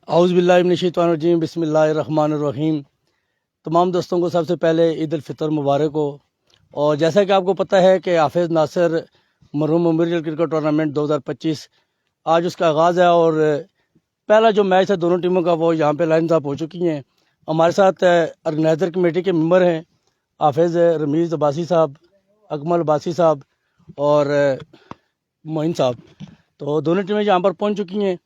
औज़ुबिल्लाहिमिनश्शैतानिर्रजीम बिस्मिल्लाहिर्रहमानिर्रहीम। तमाम दोस्तों को सबसे पहले ईद उल फितर मुबारक हो। और जैसा कि आपको पता है कि हाफिज़ नासिर मरहूम मेमोरियल क्रिकेट टूर्नामेंट 2025 आज उसका आगाज़ है और पहला जो मैच है दोनों टीमों का वो यहाँ पे लाइन अप हो चुकी हैं। हमारे साथ ऑर्गेनाइज़र कमेटी के मेंबर हैं हाफिज़ रमीज़ अब्बासी साहब, अकमल अब्बासी साहब और मोइन साहब। तो दोनों टीमें यहाँ पर पहुँच चुकी हैं।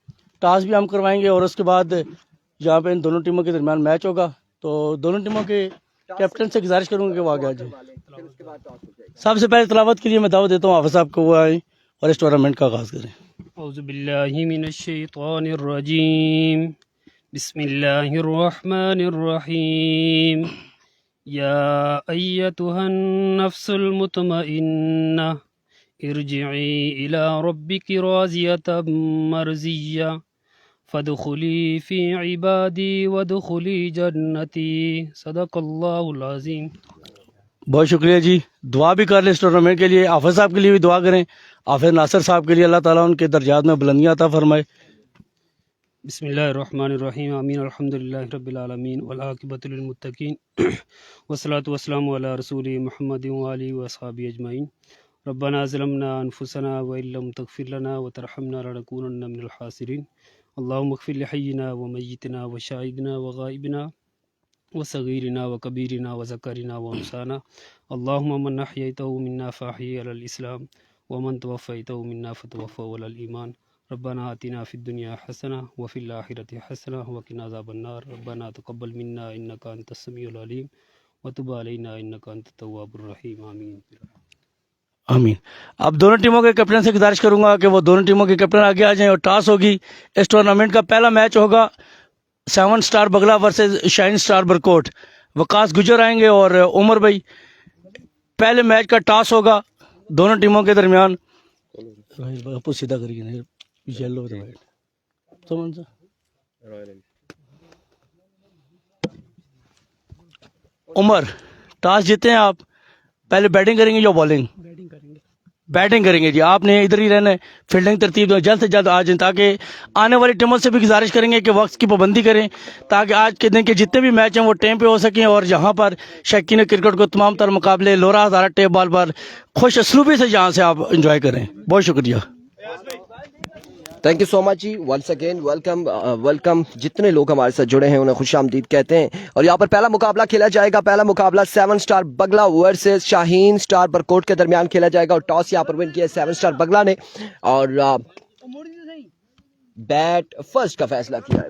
टॉस भी हम करवाएंगे और उसके बाद यहाँ पे इन दोनों टीमों के दरमियान मैच होगा। तो दोनों टीमों के कैप्टन से गुजारिश करूँगा कि वो आगे आ जाए। सबसे पहले तलावत के लिए मैं दावत देता हूँ हाफिज़ साहब को वो आए और इस टूर्नामेंट का आगाज़ करें। औज़ुबिल्लाहिमिनश्शैतानिर्रजीम बिस्मिल्लाहिर्रहमानिर्रहीम या अय्यतुहन नफ्सुल मुतमइन्ना इरजिई इला रब्बिकी राज़ियतम मर्ज़िय्या फदखुली फ़ी इबादी वदखुली जन्नती सदक़ल्लाहुल अज़ीम। बहुत शुक्रिया जी। दुआ भी कर लें इस टूर्नामेंट के लिए, हाफिज़ साहब के लिए भी दुआ करें। हाफिज़ नासिर साहब के लिए अल्लाह ताला उनके दर्जात में बुलंदियाँ अता फरमाए। बिस्मिल्लाहिर्रहमानिर्रहीम आमीन अल्हम्दुलिल्लाहि रब्बिल आलमीन वल आक़िबतु लिल मुत्तक़ीन वस्सलातु वस्सलामु अला रसूली मुहम्मदिन व आलिहि व अस्हाबिहि अजमईन। रब्बना ज़लमना अनफुसना व इल्लम तग़फिर लना व तरहमना लनकूनन्ना मिनल ख़ासिरीन। अल्लाहुम्मा इग़फिर लिहय्यिना व मय्यितिना व शाहिदिना व गाइबिना व सगीरिना व कबीरिना व ज़करिना व उनसाना। अल्लाहुम्मा मन अहयैतहु मिन्ना फ़अहयि अलल इस्लाम व मन तवफ़्फ़यतहु मिन्ना फ़तवफ़्फ़हु अलल ईमान। रब्बना आतिना फ़िद दुनिया हसना व फ़िल आखिरति हसना व क़िना अज़ाबन्नार। रब्बना तक़ब्बल मिन्ना इन्नका अंतस समीउल अलीम व तुब अलैना इन्नका अंतत तव्वाबुर रहीम। आमीन आमीन। अब दोनों टीमों के कैप्टन से गुजारिश करूंगा कि वो दोनों टीमों के कैप्टन आगे आ जाएं और टॉस होगी। इस टूर्नामेंट का पहला मैच होगा 7 star Bagla versus shine star Barkot. Waqas गुजर आएंगे और उमर भाई। पहले मैच का टॉस होगा दोनों टीमों के दरमियान। सीधा करिए येलो उमर टॉस जीते हैं आप, पहले बैटिंग करेंगे या बॉलिंग? बैटिंग करेंगे जी। आपने इधर ही रहना है, फील्डिंग तरतीब दो, जल्द से जल्द आ जाए ताकि आने वाली टीमों से भी गुजारिश करेंगे कि वक्त की पाबंदी करें ताकि आज के दिन के जितने भी मैच हैं वो टाइम पे हो सकें और यहाँ पर शौकीन क्रिकेट को तमाम तर मुकाबले लोरा हज़ारा टेप बॉल पर खुश असलूबी से यहाँ से आप इंजॉय करें। बहुत शुक्रिया। थैंक यू सो मच जी। वंस अगेन वेलकम जितने लोग हमारे साथ जुड़े हैं उन्हें खुश आमदीद कहते हैं। और यहाँ पर पहला मुकाबला खेला जाएगा। पहला मुकाबला 7 star Bagla versus Shaheen star Barkot के दरमियान खेला जाएगा और टॉस यहाँ पर विन किया 7 स्टार बगला ने और बैट फर्स्ट का फैसला किया है।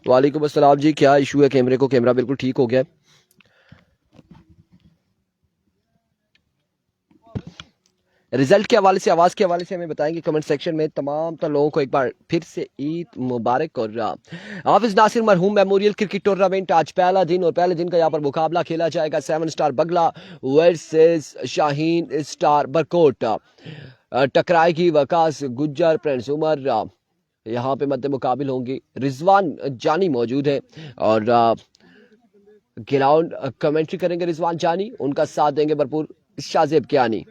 वालेकुम अस्सलाम जी। क्या इशू है कैमरे को? कैमरा बिल्कुल ठीक हो गया है। रिजल्ट के हवाले से, आवाज़ के हवाले से हमें बताएंगे कमेंट सेक्शन में। तमाम तो लोगों को एक बार फिर से ईद मुबारक। और हाफिज़ नासिर मरहूम मेमोरियल क्रिकेट टूर्नामेंट आज पहला दिन और पहले दिन का यहाँ पर मुकाबला खेला जाएगा 7 star Bagla versus Shaheen star Barkot. टकराएगी वकास गुज्जर, प्रिंस उमर, यहाँ पे मध्य मुकाबिल होंगे। रिजवान जानी मौजूद है और ग्राउंड कमेंट्री करेंगे रिजवान जानी, उनका साथ देंगे भरपूर शाजेब कियानी।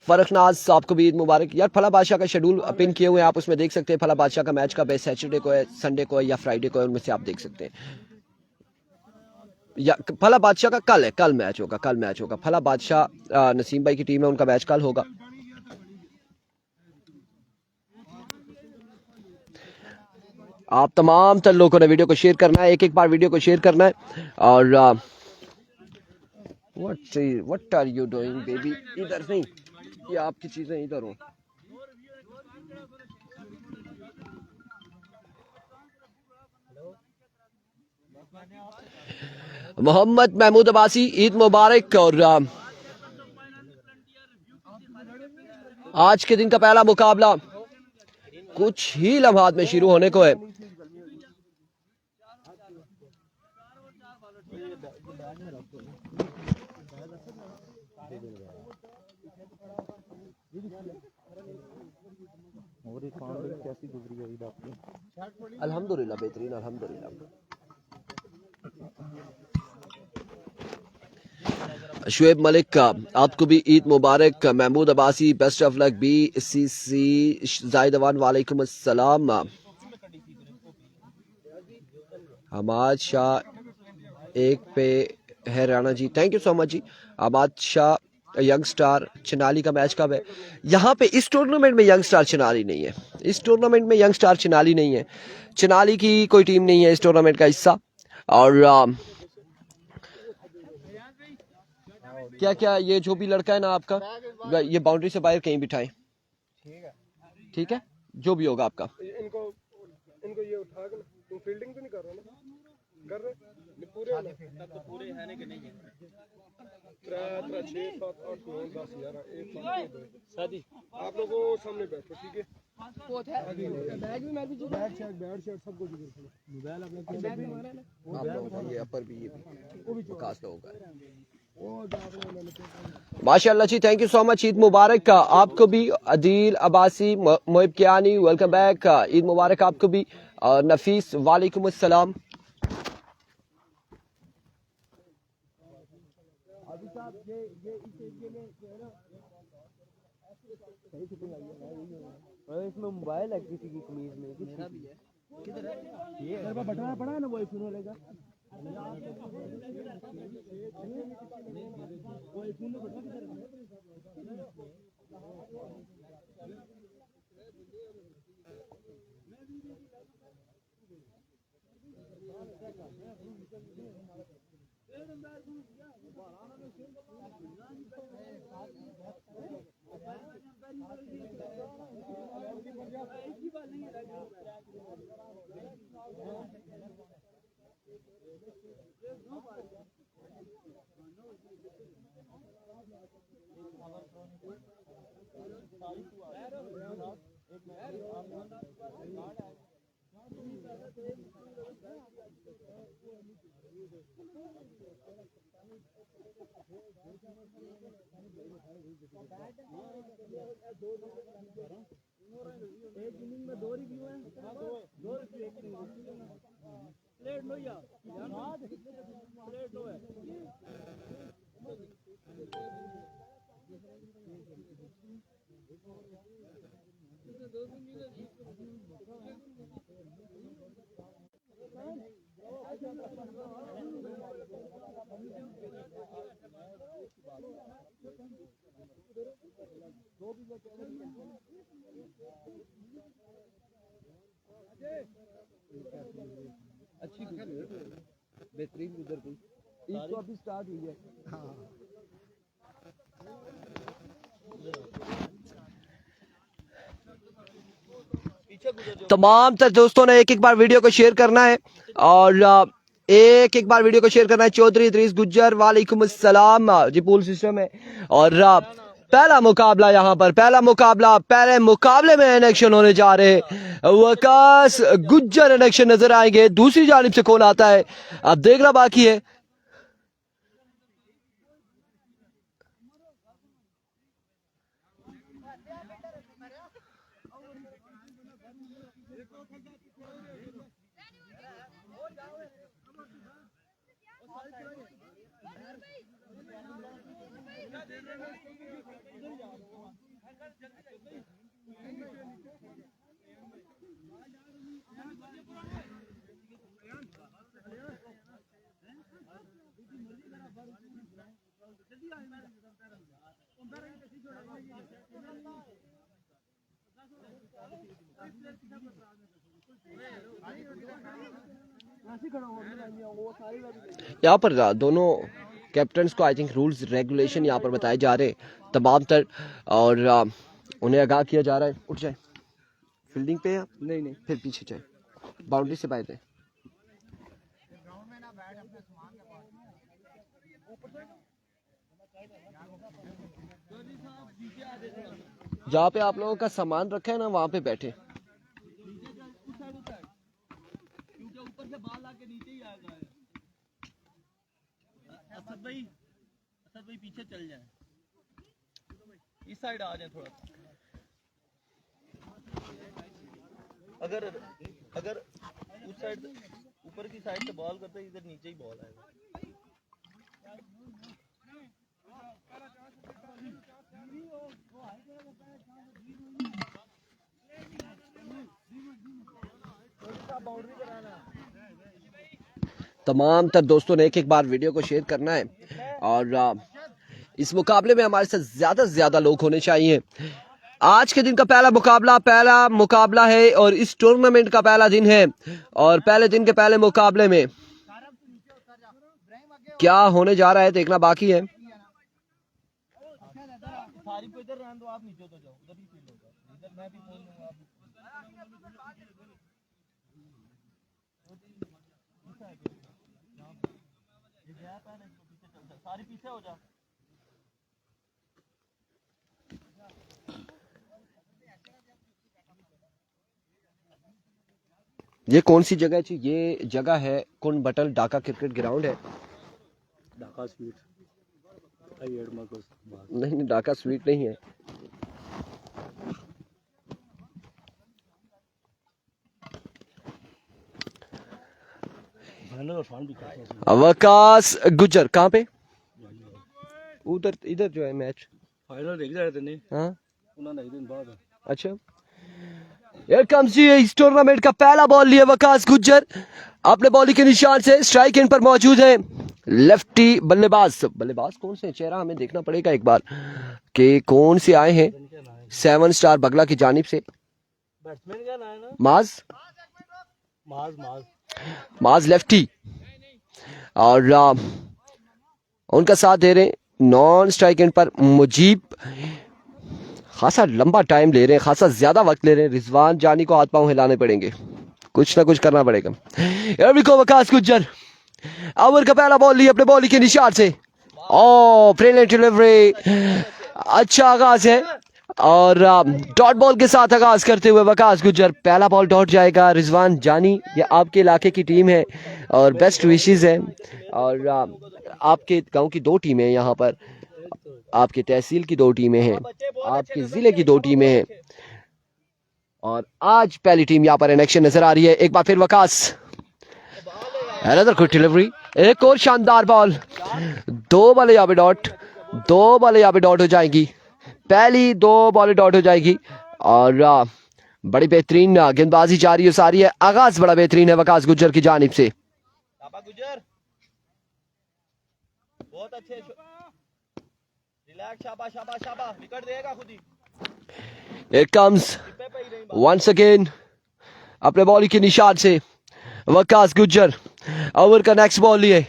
फरखनाज साहब को भी ईद मुबारक। यार फला बादशाह का शेड्यूल पिन किए हुए हैं आप, उसमें देख सकते हैं फला बादशाह का मैच कब है, सैटरडे को है, संडे को है या फ्राइडे को है, उनमें से आप देख सकते हैं। या फला बादशाह का कल है, कल मैच होगा, कल मैच होगा। फला बादशाह नसीम भाई की टीम है, उनका मैच कल होगा। आप तमाम तर लोगों ने वीडियो को शेयर करना है, एक एक बार वीडियो को शेयर करना है। और what are you doing baby? इधर नहीं, ये आपकी चीजें इधर हो। मोहम्मद महमूद अब्बासी ईद मुबारक। और आज के दिन का पहला मुकाबला कुछ ही लम्हात में शुरू होने को है। अल्हम्दुलिल्लाह बेहतरीन, अल्हम्दुलिल्लाह। शुएब मलिक का आपको भी ईद मुबारक। Mahmood Abbasi best of luck. BCC जायदवान वालेकुम अस्सलाम। हमाद शाह एक पे है Rana ji, thank you so much जी। आबाद शाह यंग स्टार चिनाली का मैच कब है? यहाँ पे इस टूर्नामेंट में यंग स्टार चिनाली नहीं है। इस टूर्नामेंट में यंग स्टार चिनाली नहीं है। चिनाली की कोई टीम नहीं है इस टूर्नामेंट का हिस्सा। और क्या क्या ये जो भी लड़का है ना आपका, ये बाउंड्री से बाहर कहीं बिठाए, ठीक है, जो भी होगा आपका। इनको इनको ये उठा के तुम फील्डिंग तो नहीं कर रहे ना? कर रहे पूरे हो ना? तब तो पूरे है कि नहीं है? 3 3 6 7 8 9 10 11 1 शादी आप लोगों सामने बैठो, ठीक है? बैग भी मैं भी बैग शर्ट सब कुछ मोबाइल अपने ये अपर भी ये भी विकास लोगों का है। माशाअल्लाह जी, thank you so much. Eid मुबारक का आपको भी। अदील अब्बासी मोहिब कियानी वेलकम बैक, ईद मुबारक आपको भी। और नफीस वालेकुम अस्सलाम। इसमें मोबाइल है किसी की कमीज में, मेरा भी है। किधर है ये? बटना पड़ा है ना, वो सुनो लेगा। अच्छी बेहतरीन उधर भी ईद तो अभी स्टार्ट हुई है। हाँ तमाम दोस्तों ने एक एक बार वीडियो को शेयर करना है और एक एक बार वीडियो को शेयर करना है। चौधरी इदरीस गुज्जर वालेकुम अस्सलाम जी। पूल सिस्टम है और पहला मुकाबला यहाँ पर, पहला मुकाबला, पहले मुकाबले में इलेक्शन होने जा रहे हैं। वकास गुज्जर इलेक्शन नजर आएंगे। दूसरी जानिब से कौन आता है अब देखना बाकी है। यहाँ पर दोनों कैप्टन्स को आई थिंक रूल्स रेगुलेशन यहाँ पर बताए जा रहे हैं तमाम तर, और उन्हें आगाह किया जा रहा है। उठ जाए, फील्डिंग पे है नहीं नहीं, फिर पीछे जाए, बाउंड्री से बाहर जाए। जहाँ पे आप लोगों का सामान रखा है ना, वहां पे बैठे। असद भाई पीछे चल जाए। इस साइड आ जाए थोड़ा। अगर अगर उस साइड ऊपर की साइड से बॉल करते इधर नीचे ही बॉल आएगा। तमाम तर दोस्तों ने एक बार वीडियो को शेयर करना है और इस मुकाबले में हमारे साथ ज्यादा से ज्यादा लोग होने चाहिए। आज के दिन का पहला मुकाबला है और इस टूर्नामेंट का पहला दिन है और पहले दिन के पहले मुकाबले में क्या होने जा रहा है देखना बाकी है। सारी को इधर रहने दो, आप नीचे तो जाओ, उधर ही फील्ड होगा, इधर मैं भी बोल दूंगा। सारी पीछे हो जा। ये कौन सी जगह है? ये जगह है कुन बटल ढाका क्रिकेट ग्राउंड है। ढाका स्वीट नहीं ढाका स्वीट नहीं है। वकास गुज्जर कहाँ पे? उधर इधर जो है मैच फाइनल देख रहे थे नहीं? हाँ उन्होंने एक दिन बाद अच्छा। Here comes जी इस टूर्नामेंट का पहला बॉल लिए वकास गुज्जर अपने बॉलिंग के निशान से स्ट्राइक एंड पर मौजूद है। लेफ्टी बल्लेबाज कौन से चेहरा हमें देखना पड़ेगा एक बार कि कौन से आए हैं। 7 स्टार बगला की जानिब से बैट्समैन क्या नाम है ना? माज लेफ्टी और उनका साथ दे रहे नॉन स्ट्राइक एंड पर मुजीब। खासा लंबा टाइम ले रहे हैं, खासा ज्यादा वक्त ले रहे हैं। रिजवान जानी को हाथ पांव हिलाने पड़ेंगे, कुछ ना कुछ करना पड़ेगा। वकास गुज्जर ओवर का पहला बॉल लिया अपने बॉलिंग के निशान से। ओ ब्रिलियंट डिलीवरी, अच्छा आगाज है और डॉट बॉल के साथ आगाज करते हुए वकास गुज्जर। पहला बॉल डॉट जाएगा। रिजवान जानी ये आपके इलाके की टीम है और बेस्ट विशेस है और आपके गांव की 2 टीमें हैं यहाँ पर, आपके तहसील की 2 टीमें हैं, आपके जिले की 2 टीमें हैं और आज पहली टीम यहाँ पर इन एक्शन नजर आ रही है। एक बार फिर वकास, अनदर क्विक डिलीवरी, एक और शानदार बॉल। 2 बॉलें यहाँ पे डॉट हो जाएंगी। पहली 2 बॉलें डॉट हो जाएगी और बड़ी बेहतरीन गेंदबाजी जारी हो सारी है। आगाज बड़ा बेहतरीन है वकास गुज्जर की जानिब से। गुज्जर बहुत अच्छे, रिलैक्स, शाबाश शाबाश शाबाश, विकेट देगा खुद ही। Here comes once again अपने बॉलिंग के निशान से वकास गुज्जर। ओवर का नेक्स्ट बॉल लिए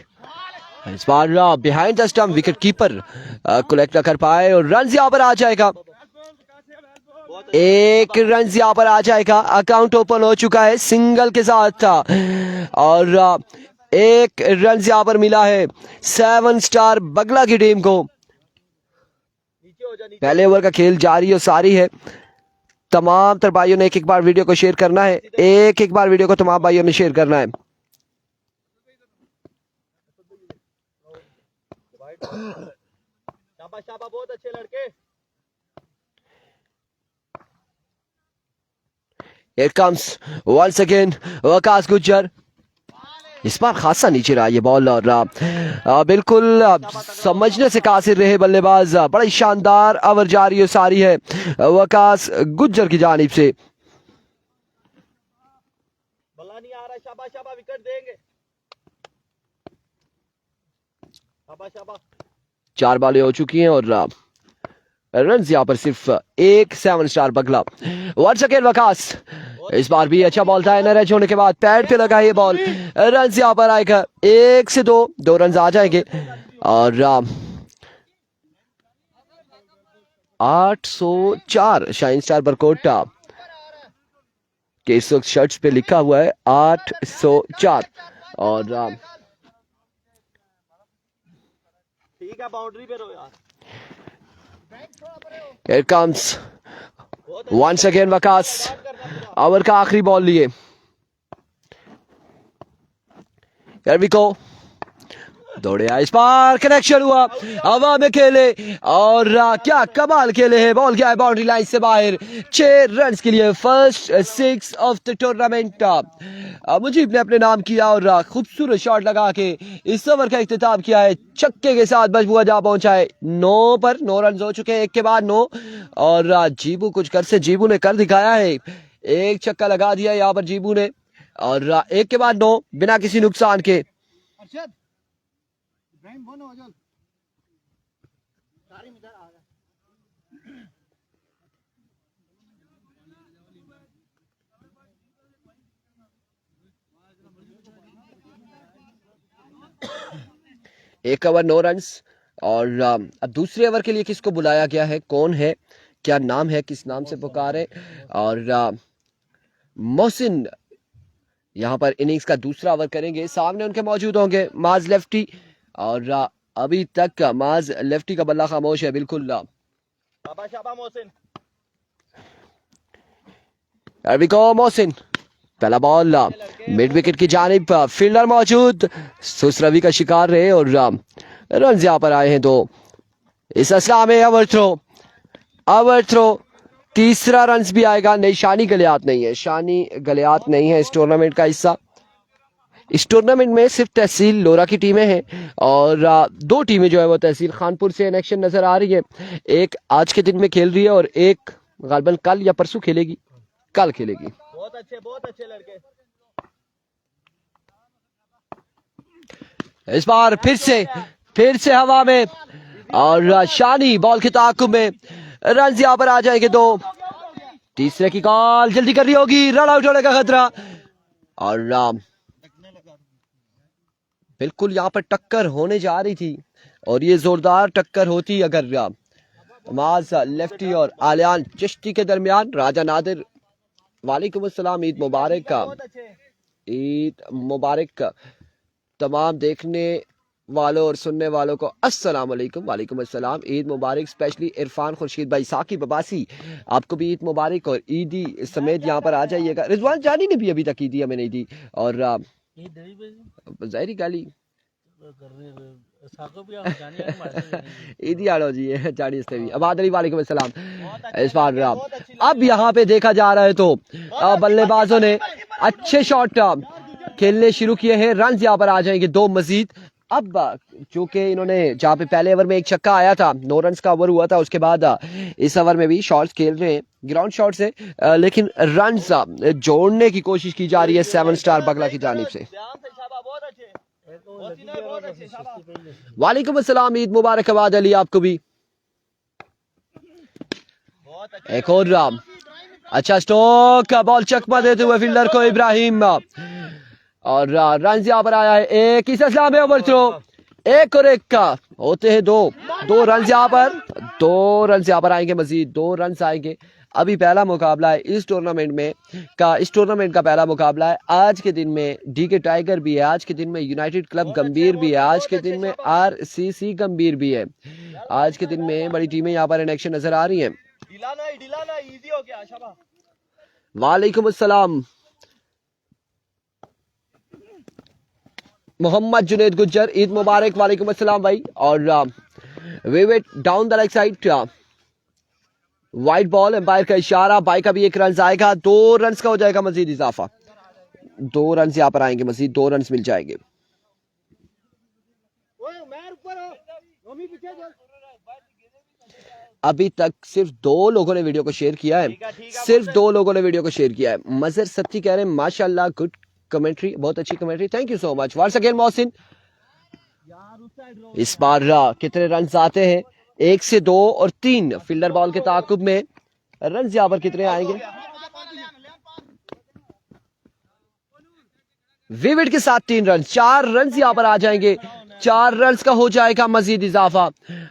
इस बार behind the stump, wicket keeper collect न कर पाए और रन यहाँ पर आ जाएगा। 1 रन यहाँ पर आ जाएगा। अकाउंट ओपन हो चुका है सिंगल के साथ और 1 रन यहाँ पर मिला है 7 स्टार बगला की टीम को। पहले ओवर का खेल जारी और सारी है। तमाम तर भाइयों ने एक बार वीडियो को शेयर करना है, एक बार वीडियो को तमाम भाइयों ने शेयर करना है। शाबाश शाबाश, बहुत अच्छे लड़के। Here comes once again Waqas Gujjar. इस बार खासा नीचे रहा ये बॉल और बिल्कुल समझने से कासिर रहे बल्लेबाज। बड़ा ही शानदार ओवर जारी और सारी है वकास गुज्जर की जानिब से। बल्ला नहीं आ रहा, शाबाश शाबाश, विकेट देंगे। शाबाश शाबाश। 4 बॉलें हो चुकी हैं और रन यहाँ पर सिर्फ 1 7 स्टार बगला। वंस अगेन वकास, इस बार भी अच्छा बॉल था। एनआरएच होने के बाद पैड पे लगा ये बॉल। रन यहाँ पर आएगा 1 से 2 रन आ जाएंगे और 804 शाइन स्टार बरकोटा के इस वक्त शर्ट्स पे लिखा हुआ है 804 और ठीक है, बाउंड्री पे रहो यार। Here comes once again Waqas. Over का आखिरी बॉल लिए। Here we go दौड़े आए, इस बार कनेक्शन हुआ, हवा में खेले और क्या कमाल खेले हैं, बॉल गया है बाउंड्री लाइन से बाहर। 6 रन के लिए first 6 off the tournament Mujeeb ने अपने नाम किया और खूबसूरत शॉट लगा के इस ओवर का इख्तिताम किया है। छक्के के साथ बजबुआ जा पहुंचा है 9 पर। 9 रन हो चुके हैं, एक के बाद 9 और जीबू कुछ कर से जीबू ने कर दिखाया है। एक छक्का लगा दिया यहाँ पर जीबू ने और एक के बाद 9 बिना किसी नुकसान के। एक ओवर 9 रन और अब दूसरे ओवर के लिए किसको बुलाया गया है, कौन है, क्या नाम है, किस नाम से पुकारे और मोहसिन यहाँ पर इनिंग्स का दूसरा ओवर करेंगे। सामने उनके मौजूद होंगे माज लेफ्टी और अभी तक माज लेफ्टी का बल्ला खामोश है बिल्कुल। शाबाश मोहसिन। अभी को मोहसिन, पहला बॉल मिड विकेट की जानिब, फील्डर मौजूद, सुसरवी का शिकार रहे और रन यहाँ पर आए हैं 2। इस असला में ओवर थ्रो, तीसरा रन भी आएगा। नहीं, शानी गलियात नहीं है, शानी गलियात नहीं है इस टूर्नामेंट का हिस्सा। इस टूर्नामेंट में सिर्फ तहसील लोरा की टीमें हैं और 2 टीमें जो है वो तहसील खानपुर से इन एक्शन नजर आ रही है। एक आज के दिन में खेल रही है और एक गालबन कल या परसों खेलेगी, कल खेलेगी। बहुत अच्छे लड़के। इस बार फिर से हवा में और शानी बॉल के ताकुब में, रन यहाँ पर आ जाएंगे 2। तीसरे की कॉल जल्दी कर रही होगी, रन आउट होने का खतरा और बिल्कुल यहाँ पर टक्कर होने जा रही थी और ये जोरदार टक्कर होती अगर माज लेफ्टी और आलियान चिश्ती के दरमियान। राजा नादिर वालेकुम अस्सलाम, ईद मुबारक। ईद मुबारक तमाम देखने वालों और सुनने वालों को अस्सलाम वालेकुम। वालेकुम अस्सलाम, ईद मुबारक। स्पेशली इरफान खुर्शीद भाई, साकिब अब्बासी, आपको भी ईद मुबारक और ईदी समेत यहाँ पर आ जाइएगा। रिजवान जानी ने भी अभी तक ईदी हमें नहीं दी और ज़ाहिरी गाली ईदी आड़ो जी है जानी से भी। अबाद अली वालेकुम अस्सलाम। इस बार अब यहाँ पे देखा जा रहा है तो बल्लेबाजों ने अच्छे शॉट खेलने शुरू किए हैं। रन यहाँ पर आ जाएंगे 2 मजीद। अब चूंकि इन्होंने जहाँ पे पहले ओवर में एक छक्का आया था, 9 रन का ओवर हुआ था, उसके बाद इस ओवर में भी शॉट्स खेल रहे हैं, ग्राउंड शॉट से, लेकिन रन जोड़ने की कोशिश की जा रही है 7 स्टार बगला की जानिब से। वालेकुम अस्सलाम, ईद मुबारक अबाद अली, आपको भी। एक और अच्छा स्ट्रोक, बॉल चकमा देते हुए फील्डर को इब्राहिम और रन यहाँ पर आया है 1। इस असला में ओवर थ्रो, 1 और 1 का होते हैं 2 रन यहाँ पर, 2 रन यहाँ पर आएंगे, मजीद 2 रन आएंगे। अभी पहला मुकाबला है इस टूर्नामेंट का पहला मुकाबला है। आज के दिन में डीके टाइगर भी है, आज के दिन में यूनाइटेड क्लब गंभीर भी है, आज के दिन में आरसीसी गंभीर भी है। आज के दिन में बड़ी टीमें यहाँ पर इन एक्शन नजर आ रही हैं। वालेकुम अस्सलाम, मोहम्मद जुनेद गुज्जर, ईद मुबारक। वालेकुम अस्सलाम भाई। और विवेट down the leg side, wide ball, umpire का इशारा, बाई का भी 1 रन आएगा, 2 रन का हो जाएगा मजीद इजाफा, 2 रन यहाँ पर आएंगे, मजीद 2 रन मिल जाएंगे। अभी तक सिर्फ 2 लोगों ने वीडियो को शेयर किया है, सिर्फ 2 लोगों ने वीडियो को शेयर किया है। मजर सत्ती कह रहे हैं माशाल्लाह, गुड कमेंट्री, बहुत अच्छी commentary, thank you so much. Once again Mohsin, इस बार कितने रन आते हैं? 1 से 2 और 3 फील्डर बॉल के ताकुब में, रन यहाँ पर कितने आएंगे? विविड के साथ 3 रन, 4 रन यहाँ पर आ जाएंगे, 4 रन का हो जाएगा मजीद इजाफा।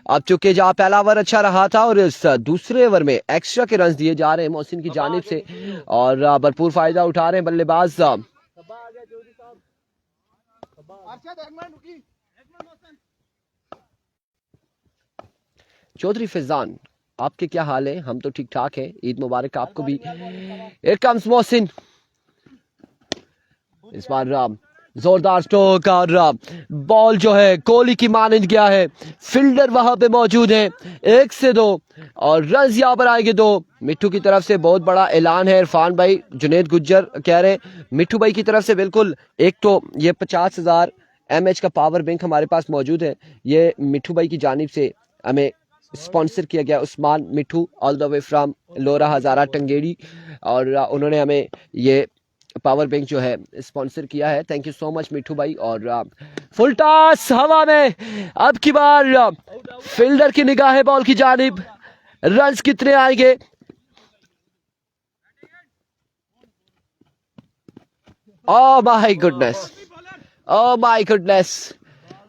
अब चूंकि जहाँ पहला ओवर अच्छा रहा था और इस दूसरे ओवर में एक्स्ट्रा के रन दिए जा रहे हैं मोहसिन की जानिब से और भरपूर फायदा उठा रहे हैं बल्लेबाज। चौधरी फैजान, आपके क्या हाल है? हम तो ठीक ठाक हैं, ईद मुबारक आपको भी। Here comes मोहसिन, इस बार जोरदार स्ट्रोक और बॉल जो है कोहली की मानंद गया है। फील्डर वहां पे मौजूद है। 1 से 2 और रन यहाँ पर आएंगे 2। मिट्टू की तरफ से बहुत बड़ा ऐलान है। इरफान भाई, जुनेद गुज्जर कह रहे हैं मिट्टू भाई की तरफ से बिल्कुल। एक तो ये 50,000 mAh का पावर बैंक हमारे पास मौजूद है। ये मिट्टू भाई की जानिब से हमें स्पॉन्सर किया गया। उस्मान मिट्टू ऑल द वे फ्रॉम लोरा हजारा टंगेड़ी, और उन्होंने हमें ये पावर बैंक जो है स्पॉन्सर किया है। थैंक यू सो मच मिट्टू भाई। और फुल टॉस हवा में, अब की बार फील्डर की निगाह है बॉल की जानिब। रन्स कितने आएंगे? Oh my goodness, oh my goodness,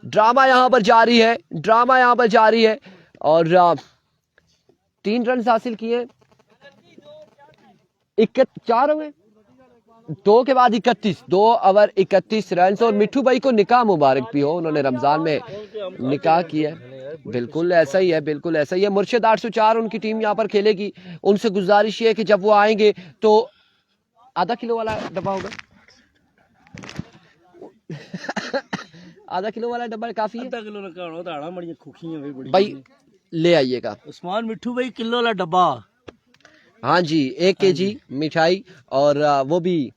drama यहां पर जारी है, ड्रामा यहां पर जारी है। और 3 रन हासिल किए, 4 हुए, 2 के बाद 31, 2 ओवर 31 रन। और मिट्टू भाई को निकाह मुबारक भी हो, उन्होंने रमजान में निकाह किया है। बिल्कुल ऐसा ही है, बिल्कुल ऐसा ही है। मुर्शिद 804 उनकी टीम यहाँ पर खेलेगी। उनसे गुजारिश है कि जब वो आएंगे तो आधा किलो वाला डब्बा होगा। आधा किलो वाला डब्बा काफी है। आधा किलो का होता है, बड़ी खुखियां भी बड़ी भाई ले आइएगा। उस्मान मिट्टू भाई किलो वाला डब्बा। हाँ जी, 1 kg मिठाई और वो भी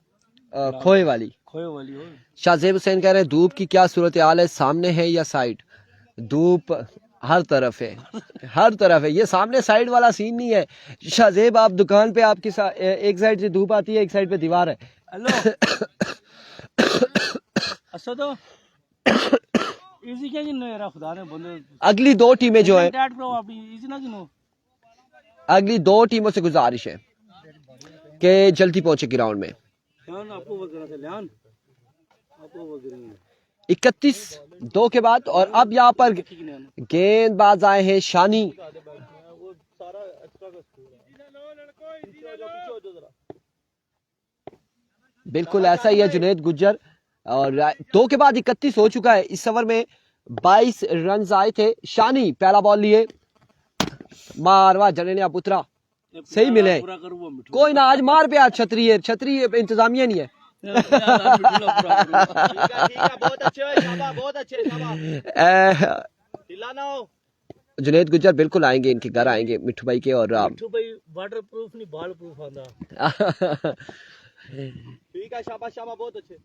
खोए वाली। खोए वाली हो। शाहजेब हुसैन कह रहे हैं धूप की क्या सूरत हाल है, सामने है या साइड? धूप हर तरफ है, हर तरफ है। ये सामने साइड वाला सीन नहीं है शाहजेब। आप दुकान पे आपकी एक साइड से धूप आती है, एक साइड पे दीवार है। हेलो अच्छा तो इजी क्या जिन्नो यार खुदा ने बंदे। अगली 2 टीमें जो है, टैट करो आप इजी ना जिन्नो। अगली 2 टीमों से गुजारिश है कि जल्दी पहुंचे ग्राउंड में। ध्यान आपको वगैरह से ध्यान आपको वगैरह 31 2 के बाद। और अब यहाँ पर गेंदबाज आए हैं शानी। बिल्कुल ऐसा ही है जुनेद गुज्जर। और 2 के बाद 31 हो चुका है। इस ओवर में 22 रन आए थे। शानी पहला बॉल लिए, मारवा जने पुत्रा सही मिले। कोई ना, आज मार पे, आज छतरी है, छतरी इंतजामिया नहीं है। बहुत अच्छे जुनेद गुज्जर बिल्कुल आएंगे, इनके घर आएंगे मिट्टू भाई के। और मिट्टू भाई वाटर प्रूफ नहीं बाल प्रूफ आंदा। ठीक है, शाबाश शाबाश, बहुत अच्छे।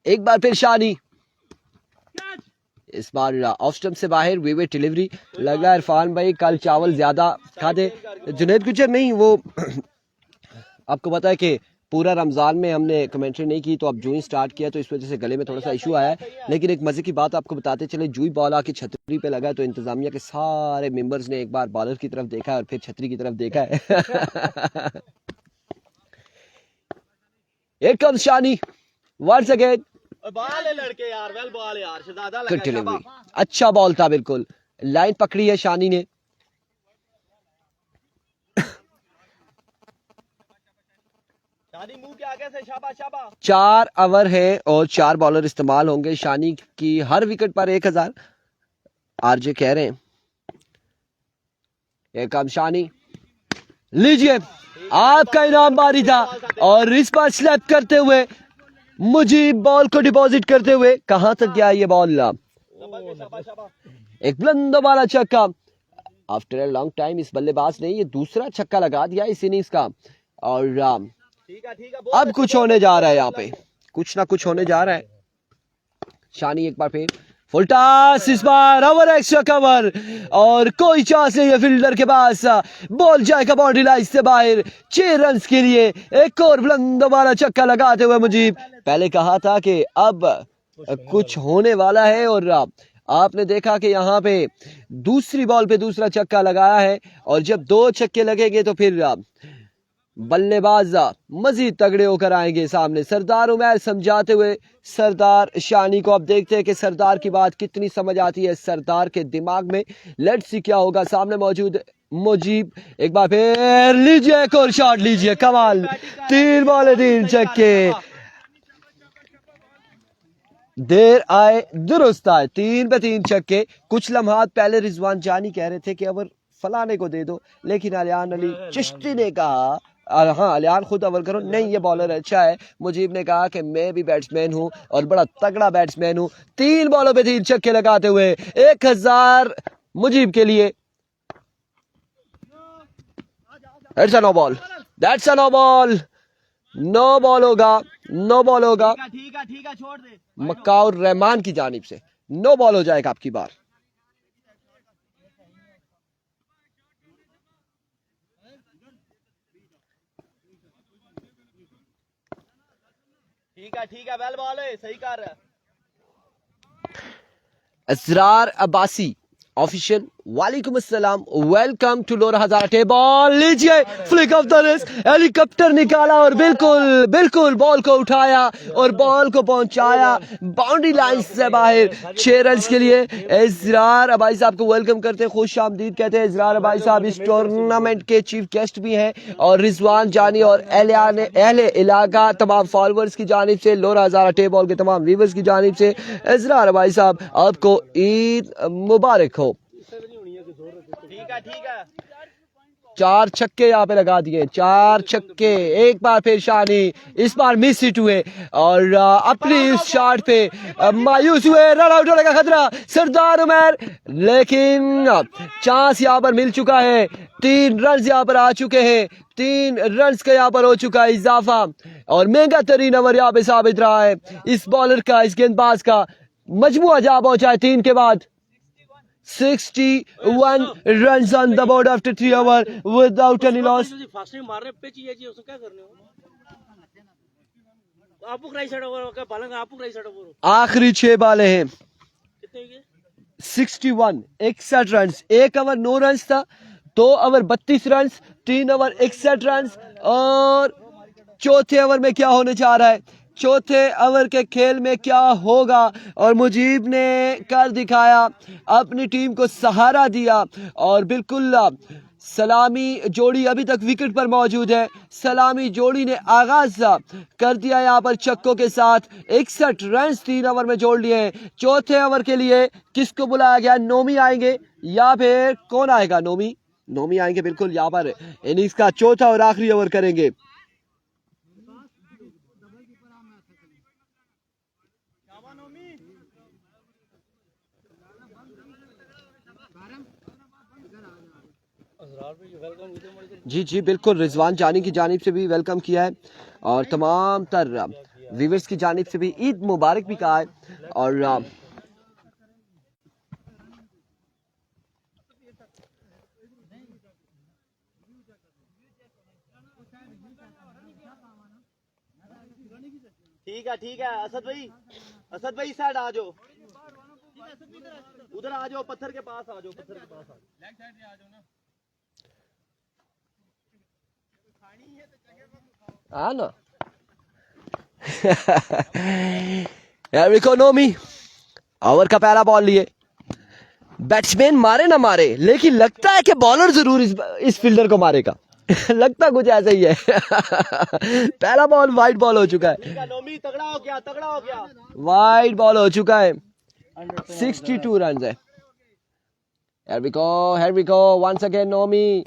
एक बार फिर शानी, इस बार ऑफ स्टंप से बाहर विवेट डिलीवरी। लग रहा है इरफान भाई कल चावल ज्यादा खाते। जुनेद गुज्जर नहीं, वो आपको पता है कि पूरा रमजान में हमने कमेंट्री नहीं की, तो अब जूही स्टार्ट किया तो इस वजह से गले में थोड़ा सा इशू आया है। लेकिन एक मजे की बात आपको बताते चले, जूही बॉल आके छतरी पे लगा तो इंतजामिया के सारे मेंबर्स ने एक बार बॉलर की तरफ देखा और फिर छतरी की तरफ देखा है। Here comes Shani once again। बाल है लड़के यार, वेल बॉल यार, शहजादा गुड लगा डिलीवरी, शाबाश। अच्छा बॉल था, बिल्कुल लाइन पकड़ी है शानी ने। शानी मुंह के आगे से, शाबाश शाबाश। 4 ओवर है और 4 बॉलर इस्तेमाल होंगे। शानी की हर विकेट पर 1000 आरजे कह रहे हैं। ये काम शानी, लीजिए आपका इनाम बारी था। और इस बार स्लैप करते हुए मुजीब बॉल को डिपॉजिट करते हुए, कहां तक गया ये बॉल? एक बुलंद वाला छक्का। आफ्टर ए लॉन्ग टाइम इस बल्लेबाज ने ये दूसरा छक्का लगा दिया इस इनिंग्स का। और ठीक है, अब कुछ होने जा रहा है, यहाँ पे कुछ ना कुछ होने जा रहा है। शानी एक बार फिर फुल टॉस, इस बार ओवर एक्स्ट्रा कवर और कोई चांस नहीं है फील्डर के पास। बॉल जाएगा बाउंड्री लाइन से बाहर। 6 रन के लिए एक और बुलंद वाला छक्का लगाते हुए मुजीब। पहले कहा था कि अब कुछ होने वाला है और आपने देखा कि यहाँ पे दूसरी बॉल पे दूसरा छक्का लगाया है। और जब 2 छक्के लगेंगे तो फिर बल्लेबाज मजीद तगड़े होकर आएंगे सामने। सरदार उमैर समझाते हुए सरदार शानी को। अब देखते हैं कि सरदार की बात कितनी समझ आती है सरदार के दिमाग में। लेट्स सी क्या होगा। सामने मौजूद मुजीब, एक बार फिर लीजिए एक और शॉट, लीजिए कमाल। 3 बॉल 3 छक्के, देर आए दुरुस्त आए। 3 पे 3 छक्के। कुछ लम्हात पहले रिजवान जानी कह रहे थे कि अवर फलाने को दे दो, लेकिन अलियान अली चिश्ती ने कहा हाँ अलियान खुद अव्वल करो, नहीं ये बॉलर अच्छा है। मुजीब ने कहा कि मैं भी बैट्समैन हूँ और बड़ा तगड़ा बैट्समैन हूँ। 3 बॉलों पे 3 छक्के लगाते हुए 1000 मुजीब के लिए। That's a no ball. That's a no ball. No ball होगा, नो बॉल होगा ठीक है छोड़ दे। मक्काउर रहमान की जानिब से नो बॉल हो जाएगा आपकी बार। ठीक है वेल बॉल है, सही कर रहा है। असरार अब्बासी ऑफिशियल, वालेकुम अस्सलाम, welcome to Lora Hazara. Ball लीजिए, flick off the wrist, helicopter निकाला और बिल्कुल बिल्कुल बॉल को उठाया और बॉल को पहुंचाया बाउंड्री लाइन से बाहर 6 रन के लिए। इजरार अबाई साहब को वेलकम करते हैं, खुश आमदीद कहते हैं। इजरार अबाई साहब इस टूर्नामेंट के चीफ गेस्ट भी हैं और रिजवान जानी और अहले इलाका तमाम फॉलोअर्स की जानिब से, लोरा हजारा टे बॉल के तमाम व्यूअर्स की जानिब से इजरार अबाई साहब आपको ईद मुबारक हो। ठीक है 4 छक्के यहाँ पे लगा दिए, 4 छक्के। एक बार फिर शानी, इस बार मिस हिट हुए और अपनी इस शॉट पे मायूस हुए। रन आउट होने का खतरा सरदार उमर, लेकिन चांस यहाँ पर मिल चुका है। 3 रन यहाँ पर आ चुके हैं, 3 रन का यहाँ पर हो चुका है इजाफा और महंगा तरीन ओवर यहाँ पे साबित रहा है इस बॉलर का, इस गेंदबाज का। मजमुआ जा पहुंचा है 3 के बाद। 61 runs on the board after 3 overs without any loss. Fasting मार रहे पिच ये जी उसको क्या करने हो आपको राइट साइड ओवर का बालंग आपको राइट साइड ओवर आखिरी 6 बालें हैं। कितने हुए 61 61 रन, 1 ओवर 9 रन था, 2 ओवर 32 रन, 3 ओवर 61 रन और चौथे ओवर में क्या होने जा रहा है, चौथे ओवर के खेल में क्या होगा। और मुजीब ने कर दिखाया, अपनी टीम को सहारा दिया और बिल्कुल सलामी जोड़ी अभी तक विकेट पर मौजूद है। सलामी जोड़ी ने आगाज कर दिया यहाँ पर छक्कों के साथ। 61 रन 3 ओवर में जोड़ लिए हैं। चौथे ओवर के लिए किसको बुलाया गया, नोमी आएंगे या फिर कौन आएगा? नोमी आएंगे बिल्कुल यहाँ पर इनिंग्स का चौथा और आखिरी ओवर करेंगे। जी बिल्कुल, रिजवान जानी की जानिब से भी वेलकम किया है और तमाम तर व्यूअर्स की जानिब से भी ईद मुबारक भी कहा है। और ठीक है असद भाई साइड आ जाओ, उधर आ जाओ, पत्थर के पास आ जाओ, पत्थर के पास आ जाओ, लेफ्ट साइड में आ जाओ ना। हाँ ना यार इकोनॉमी ओवर का पहला बॉल लिए। बैट्समैन मारे ना मारे, लेकिन लगता है कि बॉलर जरूर इस फील्डर को मारेगा लगता कुछ ऐसा ही है पहला बॉल वाइड बॉल हो चुका है, नोमी तगड़ा हो गया वाइड बॉल हो चुका है। 62 रन है। Here we go once again Nomi,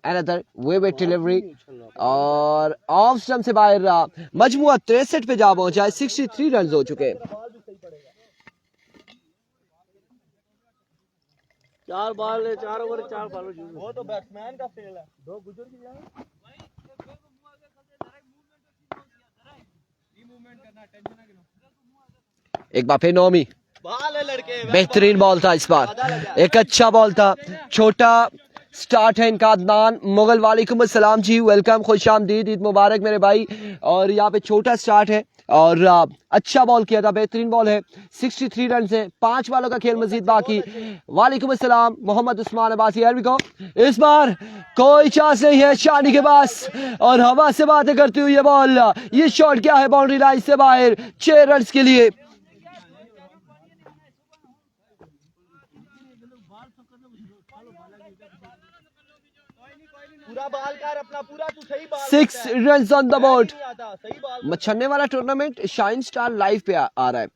another way delivery और ऑफ स्टंप से बाहर रहा। मजमुआ 63 पे जा पहुंचा है। 63 रन हो चुके हैं। 4 बॉल 4 ओवर 4 बॉल, वो तो बैट्समैन का फेल है। 2 गुजर की जाए एक बार फिर नोमी, बॉल है लड़के, बेहतरीन बॉल था इस बार, एक अच्छा बॉल था। छोटा स्टार्ट है इनका। अदनान मुगल, वालेकुम अस्सलाम जी, वेलकम, खुश आमदीद, ईद मुबारक मेरे भाई। और यहाँ पे छोटा स्टार्ट है और अच्छा बॉल किया था, बेहतरीन बॉल है। 63 रन से 5 बॉलों का खेल मजीद बाकी। वालेकुम अस्सलाम मोहम्मद उस्मान अब्बासी। यार को इस बार कोई चांस नहीं है शानी के पास और हवा से बातें करती हुई ये बॉल, ये शॉट क्या है बाउंड्री लाइन से बाहर 6 रन के लिए। पूरा बॉल कर अपना, पूरा तू सही ball 6 run on the board. सही बॉल। मच्छरने वाला टूर्नामेंट शाइन स्टार लाइव पे आ रहा है।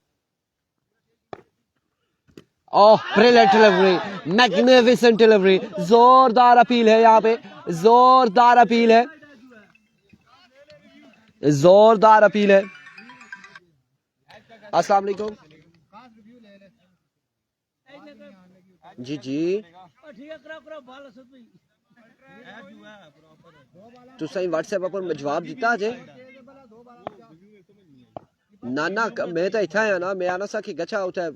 ओह ब्रिलियंट डिलीवरी, मैग्निफिसेंट डिलीवरी, जोरदार अपील है यहाँ पे जोरदार अपील है, जोरदार अपील है। अस्सलाम वालेकुम जी जी, तुसां व्हाट्सएप पर जवाब दिता अजे ना मैं तो इतना है ना, मैं आना सा कि गच्छा उठा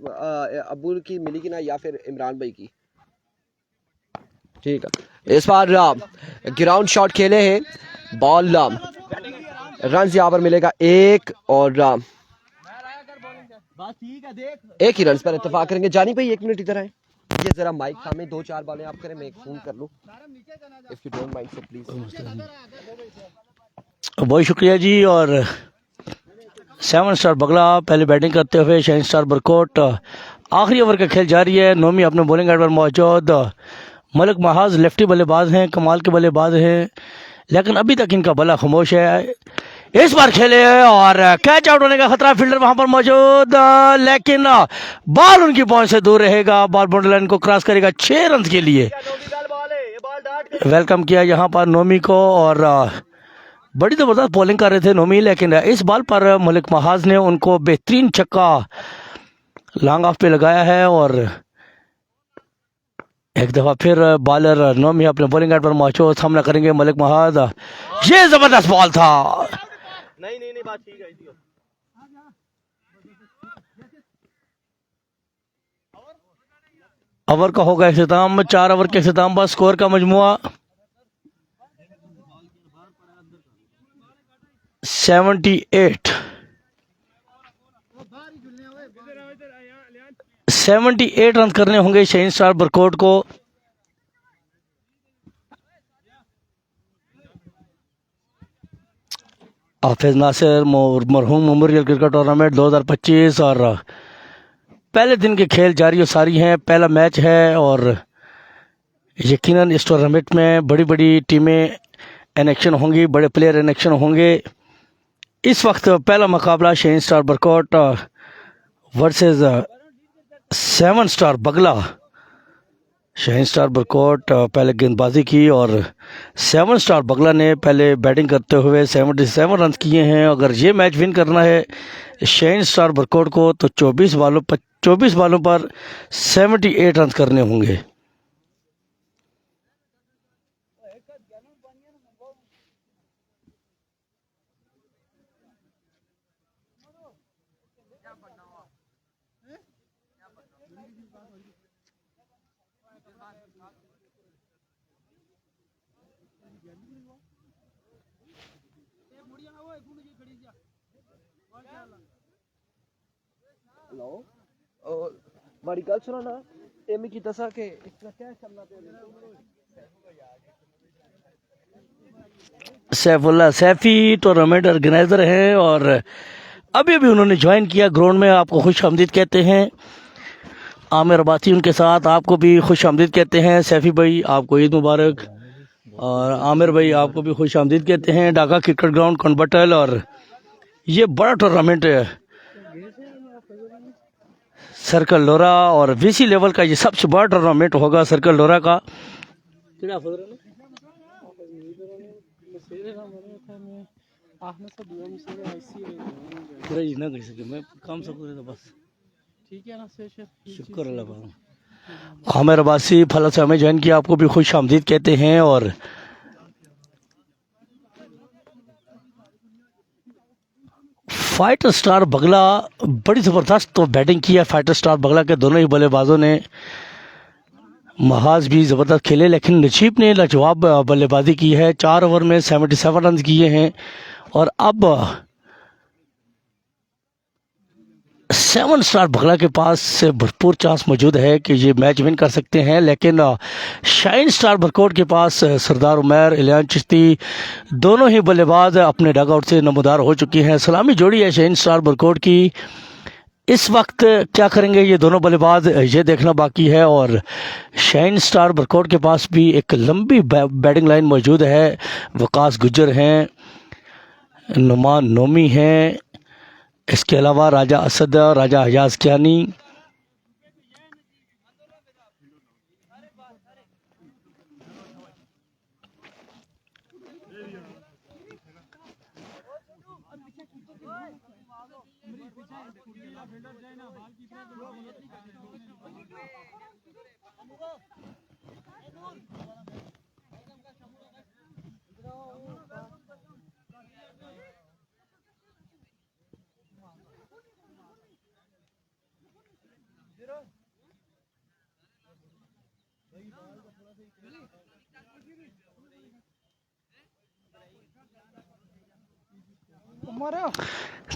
अब्बू की मिली की ना या फिर इमरान भाई की। ठीक है, इस बार ग्राउंड शॉट खेले हैं, बॉल रन यहाँ पर मिलेगा एक और एक ही रन पर इत्तेफाक करेंगे। जानी भाई 1 मिनट इधर आए, ये जरा माइक सामने 2-4 बॉलें आप करें, मैं एक फोन कर लूं if you don't mind, so please. बहुत शुक्रिया जी। और 7 स्टार बगला पहले बैटिंग करते हुए, शाइन स्टार बरकोट। आखिरी ओवर का खेल जारी है, नोमी अपने बॉलिंग एंड पर मौजूद। मलिक महाज लेफ्टी बल्लेबाज हैं, कमाल के बल्लेबाज हैं, लेकिन अभी तक इनका बल्ला खामोश है। इस बार खेले और कैच आउट होने का खतरा, फील्डर वहां पर मौजूद, लेकिन बॉल उनकी पहुंच से दूर रहेगा। बॉल बाउंड्री लाइन को क्रॉस करेगा 6 रन के लिए। वेलकम किया यहाँ पर नोमी को, और बड़ी ज़बरदस्त बॉलिंग कर रहे थे नोमी, लेकिन इस बॉल पर मलिक महाज ने उनको बेहतरीन छक्का लॉन्ग ऑफ पे लगाया है। और एक दफ़ा फिर बॉलर नोमी अपने बॉलिंग एंड पर मौजूद, सामना करेंगे मलिक महाज। ये ज़बरदस्त बॉल था। नहीं बात ठीक है। ओवर का होगा इख्तिताम, 4 ओवर के इख्तिताम पर स्कोर का मजमुआ 78 रन करने होंगे शाइन स्टार बरकोट को। हाफिज नासिर मरहूम मेमोरियल क्रिकेट टूर्नामेंट 2025 और पहले दिन के खेल जारी और सारी हैं। पहला मैच है और यकीनन इस टूर्नामेंट में बड़ी बड़ी टीमें इन एक्शन होंगी, बड़े प्लेयर इन एक्शन होंगे। इस वक्त पहला मुकाबला shine star Barkot versus 7 star बगला। शाइन स्टार बरकोट पहले गेंदबाजी की और 7 स्टार बगला ने पहले बैटिंग करते हुए 77 रन किए हैं। अगर ये मैच विन करना है शाइन स्टार बरकोट को तो 24 बालों पर 78 रन करने होंगे। बड़ी गल सुनो ना, एमी की दसा के इतना क्या करना सैफुल्ला सैफी टूर्नामेंट ऑर्गेनाइजर हैं और अभी अभी उन्होंने ज्वाइन किया ग्राउंड में। आपको खुश आमदीद कहते हैं। आमिर अब्बासी उनके साथ, आपको भी खुश आमदीद कहते हैं। सैफी भाई आपको ईद मुबारक, और आमिर भाई आपको भी खुश आमदीद कहते हैं। ढाका क्रिकेट ग्राउंड कन्वर्टल, और ये बड़ा टूर्नामेंट है सर्कल लोरा, और वीसी लेवल का ये सबसे बड़ा टूर्नामेंट होगा सर्कल लोरा का। ना कर सके मैं काम सब करे तो बस ठीक है ना। शुक्र अल्लाह। आमिर अब्बासी फला से हमें ज्वाइन किया, आपको भी खुश आमदीद कहते हैं। और फाइटर स्टार बगला बड़ी ज़बरदस्त तो बैटिंग की है फाइटर स्टार बगला के दोनों ही बल्लेबाजों ने। महाज भी ज़बरदस्त खेले, लेकिन नजीब ने लाजवाब बल्लेबाजी की है। 4 ओवर में 77 रन किए हैं और अब 7 स्टार बगला के पास भरपूर चांस मौजूद है कि ये मैच विन कर सकते हैं। लेकिन शाइन स्टार बरकोट के पास सरदार उमर, इलियान चिश्ती दोनों ही बल्लेबाज अपने डग आउट से नमदार हो चुके हैं। सलामी जोड़ी है शाइन स्टार बरकोट की। इस वक्त क्या करेंगे ये दोनों बल्लेबाज, ये देखना बाकी है। और शाइन स्टार बरकोट के पास भी एक लंबी बैटिंग लाइन मौजूद है। वकास गुज्जर हैं, नुमान नोमी हैं, इसके अलावा राजा असद, राजा हयाज कियानी।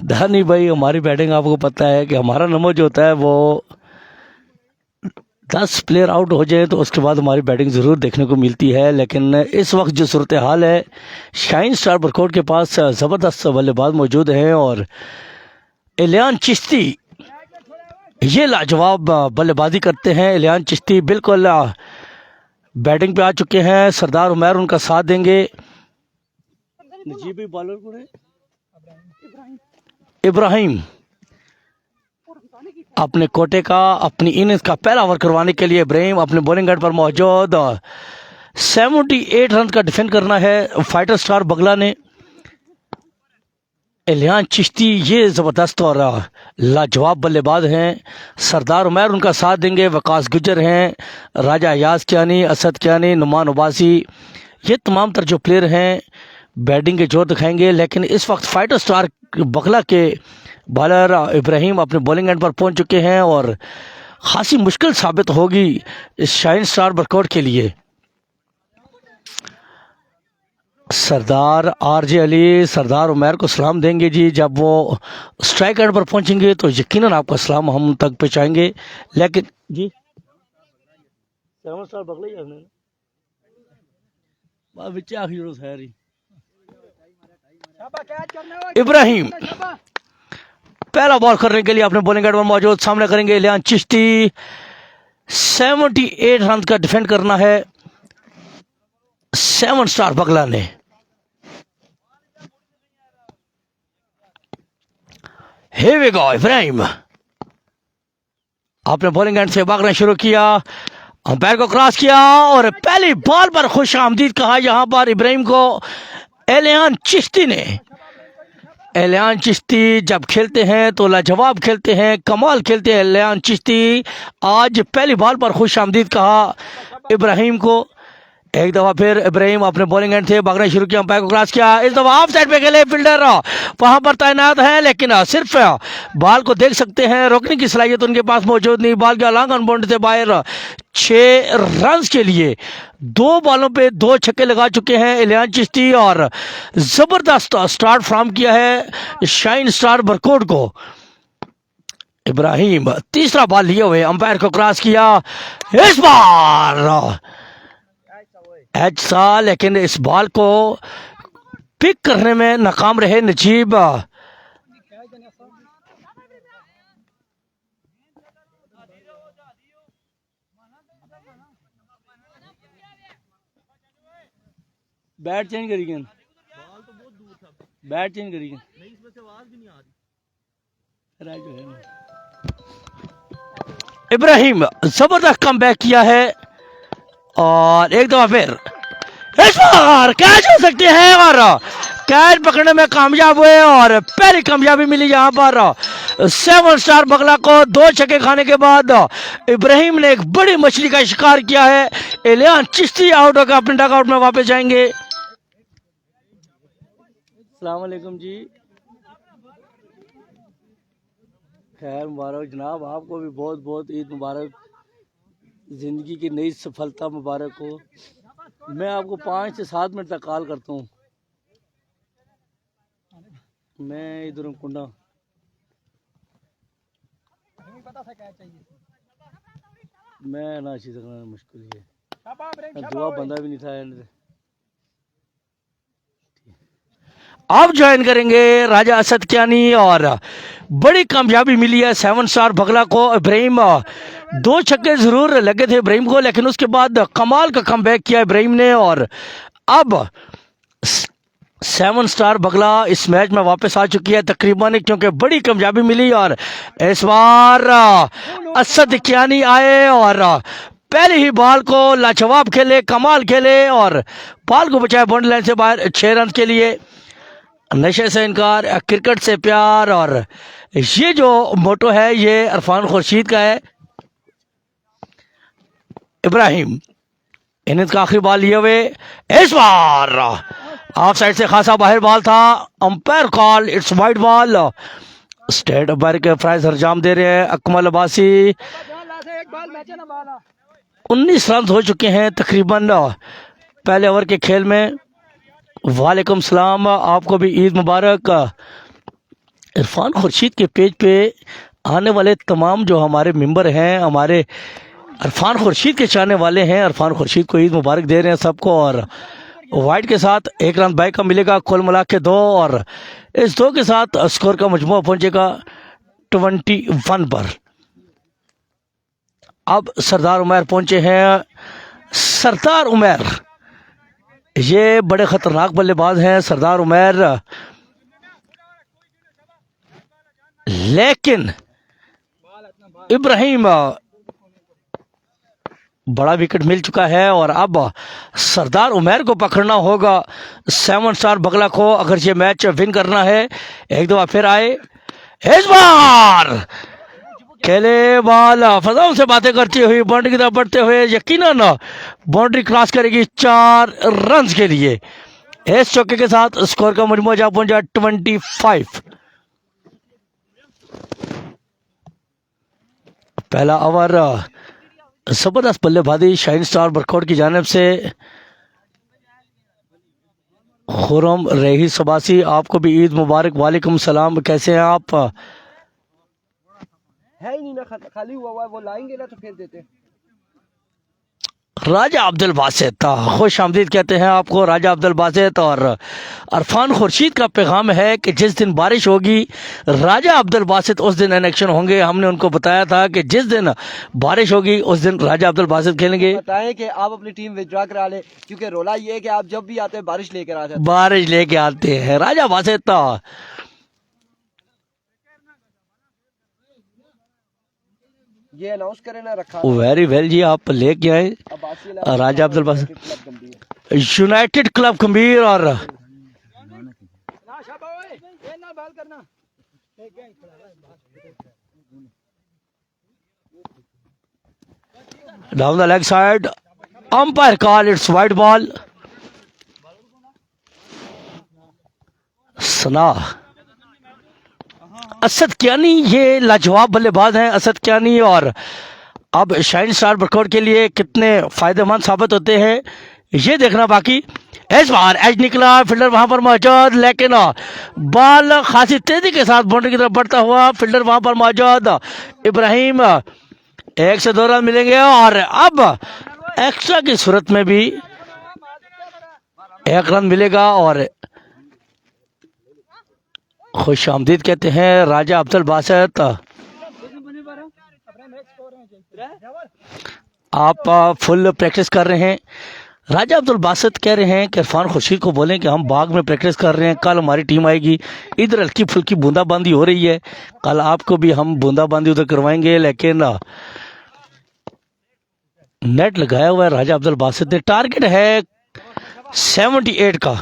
धानी भाई, हमारी बैटिंग आपको पता है कि हमारा नंबर जो होता है वो 10 प्लेयर आउट हो जाए तो उसके बाद हमारी बैटिंग ज़रूर देखने को मिलती है। लेकिन इस वक्त जो सूरत हाल है, शाइन स्टार बरकोट के पास ज़बरदस्त बल्लेबाज मौजूद हैं और इलियान चिश्ती ये लाजवाब बल्लेबाजी करते हैं। इलियान चिश्ती बिल्कुल बैटिंग पे आ चुके हैं। सरदार उमर उनका साथ देंगे। नजीब बॉलर कौन है? इब्राहिम अपने कोटे का, अपनी इनिंग्स का पहला ओवर करवाने के लिए इब्राहिम अपने बॉलिंग एंड पर मौजूद। 78 रन का डिफेंड करना है फाइटर स्टार बगला ने। इलियान चिश्ती ये ज़बरदस्त और लाजवाब बल्लेबाज हैं। सरदार उमर उनका साथ देंगे। वकास गुजर हैं, राजा अयाज कियानी, असद कियानी, नुमान उबासी, ये तमाम तर जो प्लेयर हैं बैटिंग के जोर दिखाएंगे। लेकिन इस वक्त फाइटर स्टार बगला के बॉलर इब्राहिम अपने बॉलिंग एंड पर पहुंच चुके हैं और खासी मुश्किल साबित होगी इस शाइन स्टार बरकोट के लिए। सरदार आरजे अली सरदार उमर को सलाम देंगे जी। जब वो स्ट्राइक एंड पर पहुंचेंगे तो यकीनन आपका सलाम हम तक पहुंचाएंगे। लेकिन जी स्टार बगला ही है इब्राहिम पहला बॉल करने के लिए अपने बॉलिंग एंड पर मौजूद। सामने करेंगे इलियान चिश्ती। 78 रन का डिफेंड करना है 7 स्टार बगला ने। Here we go, इब्राहिम आपने बॉलिंग एंड से भागना शुरू किया, अंपायर को क्रॉस किया और पहली बॉल पर खुश आमदीद कहा यहां पर इब्राहिम को इलियान चिश्ती ने। इलियान चिश्ती जब खेलते हैं तो लाजवाब खेलते हैं, कमाल खेलते हैं इलियान चिश्ती। आज पहली बॉल पर खुश आमदीद कहा इब्राहिम को। एक दफ़ा फिर इब्राहिम अपने बॉलिंग एंड थे भागना शुरू किया, अंपायर को क्रॉस किया। इस दफ़ा ऑफ साइड पे खेले फील्डर वहां पर तैनात है, लेकिन सिर्फ बॉल को देख सकते हैं, रोकने की सलाहियत उनके पास मौजूद नहीं। बॉल के लॉन्ग ऑन बाउंड्री से बाहर 6 रन के लिए 2 बॉलों पे 2 छक्के लगा चुके हैं इलियान चिश्ती और जबरदस्त स्टार्ट फ्राहम किया है शाइन स्टार बरकोट को। इब्राहिम तीसरा बॉल लिए हुए, अंपायर को क्रॉस किया। इस बार एच सा, लेकिन इस बॉल को पिक करने में नाकाम रहे नजीब। बैट चेंज करिए, बैट चेंज करिए, नहीं इसमें से आवाज भी नहीं आ रही। इब्राहिम जबरदस्त कमबैक किया है और एक दफा फिर इस बार कैच हो सकते हैं और कैच पकड़ने में कामयाब हुए और पहली कामयाबी मिली यहाँ पर 7 स्टार बगला को। 2 छक्के खाने के बाद इब्राहिम ने एक बड़ी मछली का शिकार किया है। इलियान चिश्ती आउट होकर अपने डगआउट में वापस जाएंगे। अस्सलाम वालेकुम जी, खैर मुबारक जनाब, आपको भी बहुत बहुत ईद मुबारक, ज़िंदगी की नई सफलता मुबारक हो। मैं आपको 5 से 7 मिनट तक कॉल करता हूँ। मैं इधर हूँ कुंडा। मैं ना अच्छी तरह मुश्किल है, दुआ बंदा भी नहीं था। आप ज्वाइन करेंगे राजा असद कियानी और बड़ी कामयाबी मिली है 7 स्टार बगला को। इब्राहिम 2 छक्के जरूर लगे थे इब्राहिम को, लेकिन उसके बाद कमाल का कमबैक किया इब्राहिम ने और अब 7 स्टार बगला इस मैच में वापस आ चुकी है तकरीबन, क्योंकि बड़ी कामयाबी मिली और इस बार असद कियानी आए और पहले ही बॉल को लाजवाब खेले, कमाल खेले और बॉल को बचाए बाउंड्री लाइन से बाहर 6 रन के लिए। नशे से इनकार, क्रिकेट से प्यार, और ये जो मोटो है ये इरफान खुर्शीद का है। इब्राहिम इनिंग्स का आखिरी बॉल लिए हुए, इस बार ऑफ साइड से खासा बाहर बॉल था, umpire call it's wide ball. State umpire के प्राइज हरजाम दे रहे हैं अकमल अब्बासी। 19 रन हो चुके हैं तकरीबन पहले ओवर के खेल में। वालेकुम सलाम, आपको भी ईद मुबारक। इरफान खुर्शीद के पेज पे आने वाले तमाम जो हमारे मेंबर हैं, हमारे इरफान खुर्शीद के चाहने वाले हैं, इरफान खुर्शीद को ईद मुबारक दे रहे हैं सबको। और वाइड के साथ 1 रन बैक का मिलेगा, कुल मिला के 2, और इस 2 के साथ स्कोर का मजमू पहुंचेगा 21 पर। अब सरदार उमर पहुंचे हैं। सरदार उमर ये बड़े खतरनाक बल्लेबाज हैं सरदार उमर, लेकिन इब्राहिम बड़ा विकेट मिल चुका है और अब सरदार उमर को पकड़ना होगा 7 स्टार बगला को अगर ये मैच विन करना है। एक दफा फिर आए, इस बार खेले बॉल फजाओं से बातें करती हुई बाउंड्री की तरफ बढ़ते हुए, यकीनन बाउंड्री क्रॉस करेगी 4 रन के लिए। इस चौके के साथ स्कोर का मजमू जा पहुंचा 25। पहला ओवर जबरदस्त बल्लेबाजी शाइन स्टार बरकौट की जानिब से। खुरम रही सबासी, आपको भी ईद मुबारक। वालेकुम सलाम, कैसे हैं आप? है ही नहीं ना, खाली हुआ है, वो लाएंगे ना तो फिर देते। राजा अब्दुल बासित खुश आमदीद कहते हैं आपको राजा अब्दुल बासित। और इरफान खुर्शीद का पैगाम है कि जिस दिन बारिश होगी राजा अब्दुल बासित उस दिन इन एक्शन होंगे। हमने उनको बताया था कि जिस दिन बारिश होगी उस दिन राजा अब्दुल बासित खेलेंगे। बताएं कि आप अपनी टीम विड्रॉ करा ले, क्योंकि रोला ये है कि आप जब भी आते हैं बारिश लेकर आते हैं। बारिश लेके आते हैं राजा बासित। ये अनाउंस करें ना रखा। वेरी वेल जी, आप लेके आए राजा अब्दुल बासित, यूनाइटेड क्लब गंभीर। और down the leg side, umpire call it's wide ball. Sana Asad Kiyani ये लाजवाब बल्लेबाज हैं असद कियानी, और अब शाइन स्टार बरकौट के लिए कितने फायदेमंद साबित होते हैं ये देखना बाकी। इस बार एज निकला, फील्डर वहां पर मौजूद, लेकिन बॉल खासी तेजी के साथ बाउंड्री की तरफ बढ़ता हुआ, फील्डर वहां पर मौजूद। इब्राहिम 1 से 2 रन मिलेंगे और अब एक्स्ट्रा की सूरत में भी 1 रन मिलेगा। और खुश आमदीद कहते हैं राजा अब्दुल बासित। आप फुल प्रैक्टिस कर रहे हैं। राजा अब्दुल बासित कह रहे हैं कि इरफान खुर्शीद को बोलें कि हम बाग में प्रैक्टिस कर रहे हैं, कल हमारी टीम आएगी, इधर हल्की फुल्की बूंदाबांदी हो रही है, कल आपको भी हम बूंदाबांदी उधर करवाएंगे। लेकिन नेट लगाया हुआ है राजा अब्दुल बासित ने, टारगेट है 78 का।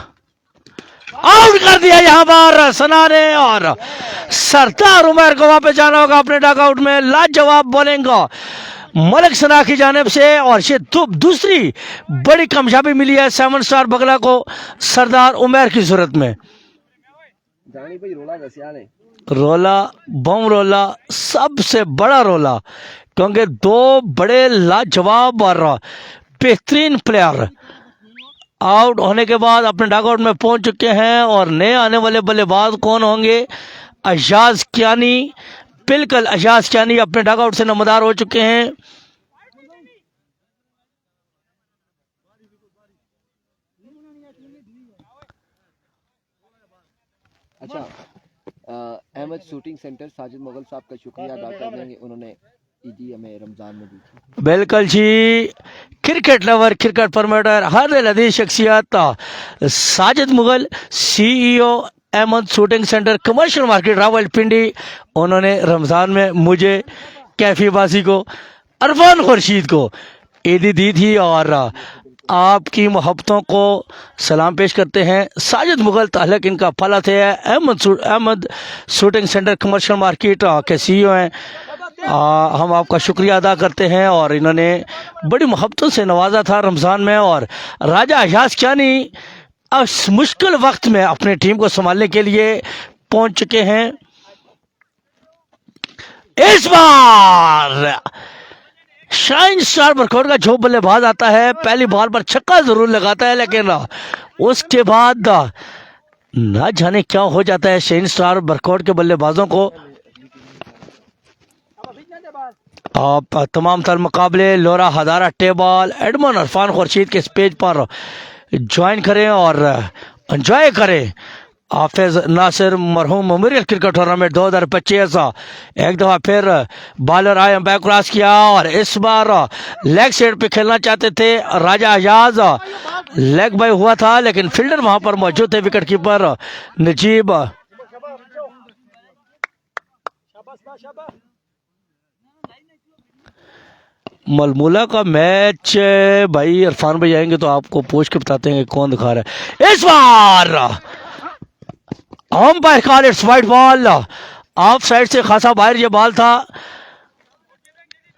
आउट कर दिया यहां पर सना ने, और सरदार उमर को वापस जाना होगा अपने डगआउट में। लाजवाब बॉलिंग मलिक सना की जानिब से, और ये दूसरी बड़ी कामयाबी मिली है 7 स्टार बगला को सरदार उमर की सूरत में। रोला बम रोला, सबसे बड़ा रोला, क्योंकि 2 बड़े लाजवाब और बेहतरीन प्लेयर आउट होने के बाद अपने डगआउट में पहुंच चुके हैं। और नए आने वाले बल्लेबाज कौन होंगे? अजाज कियानी, बिल्कुल अजाज कियानी अपने डगआउट से नमदार हो चुके हैं। अच्छा, अहमद शूटिंग सेंटर साजिद मुगल साहब का शुक्रिया अदा कर देंगे, उन्होंने ईदी हमें रमजान में दी थी। बिल्कुल जी, क्रिकेट लवर, क्रिकेट प्रमोटर, हर लदीज शख्सियत Sajid Mughal, CEO Ahmed shooting centre, commercial market, Rawalpindi, उन्होंने रमज़ान में मुझे, कैफी बासी को, इरफान खुर्शीद को ईदी दी थी और आपकी मोहब्बतों को सलाम पेश करते हैं। साजिद मुगल ताल्लुक इनका फला थे। Ahmed shooting centre commercial market के CEO हैं। हम आपका शुक्रिया अदा करते हैं और इन्होंने बड़ी मोहब्बतों से नवाजा था रमज़ान में। और राजा अयाज कियानी इस मुश्किल वक्त में अपनी टीम को संभालने के लिए पहुंच चुके हैं। इस बार शाइन स्टार बरखोट का जो बल्लेबाज आता है पहली बॉल पर छक्का जरूर लगाता है, लेकिन उसके बाद ना जाने क्या हो जाता है शाइन स्टार बरखोट के बल्लेबाजों को। आप तमाम तर मुकाबले लोरा हदारा टेबल एडमन अरफान खुर्शीद के इस पेज पर ज्वाइन करें और एंजॉय करें हाफिज नासिर मरहूम मेमोरियल क्रिकेट टूर्नामेंट 2025। एक दफ़ा फिर बॉलर आए अंपायर क्रॉस किया और इस बार लेग साइड पे खेलना चाहते थे राजा अयाज। लेग बाय हुआ था लेकिन फील्डर वहां पर मौजूद थे, विकेट कीपर नजीब। मलमूला का मैच भाई इरफान भाई आएंगे तो आपको पूछ के बताते हैं कि कौन दिखा रहा है। इस बार umpire call it's wide ball. Off side से खासा बाहर ये बॉल था।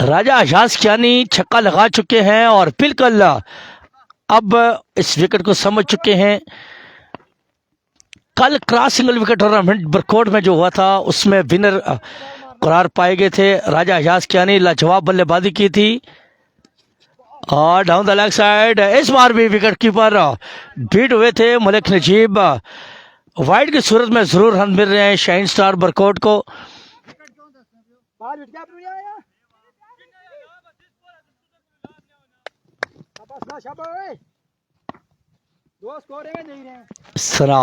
राजा अयाज कियानी छक्का लगा चुके हैं और बिल्कुल अब इस विकेट को समझ चुके हैं। कल cross single wicket tournament Barkot में जो हुआ था उसमें विनर करार पाए गए थे। राजा अयाज कियानी लाजवाब बल्लेबाजी की थी और डाउन द लेग साइड इस बार भी विकेट कीपर बीट हुए थे मलिक नजीब। वाइड की सूरत में जरूर रन मिल रहे हैं शाइन स्टार बरकोट को। सरा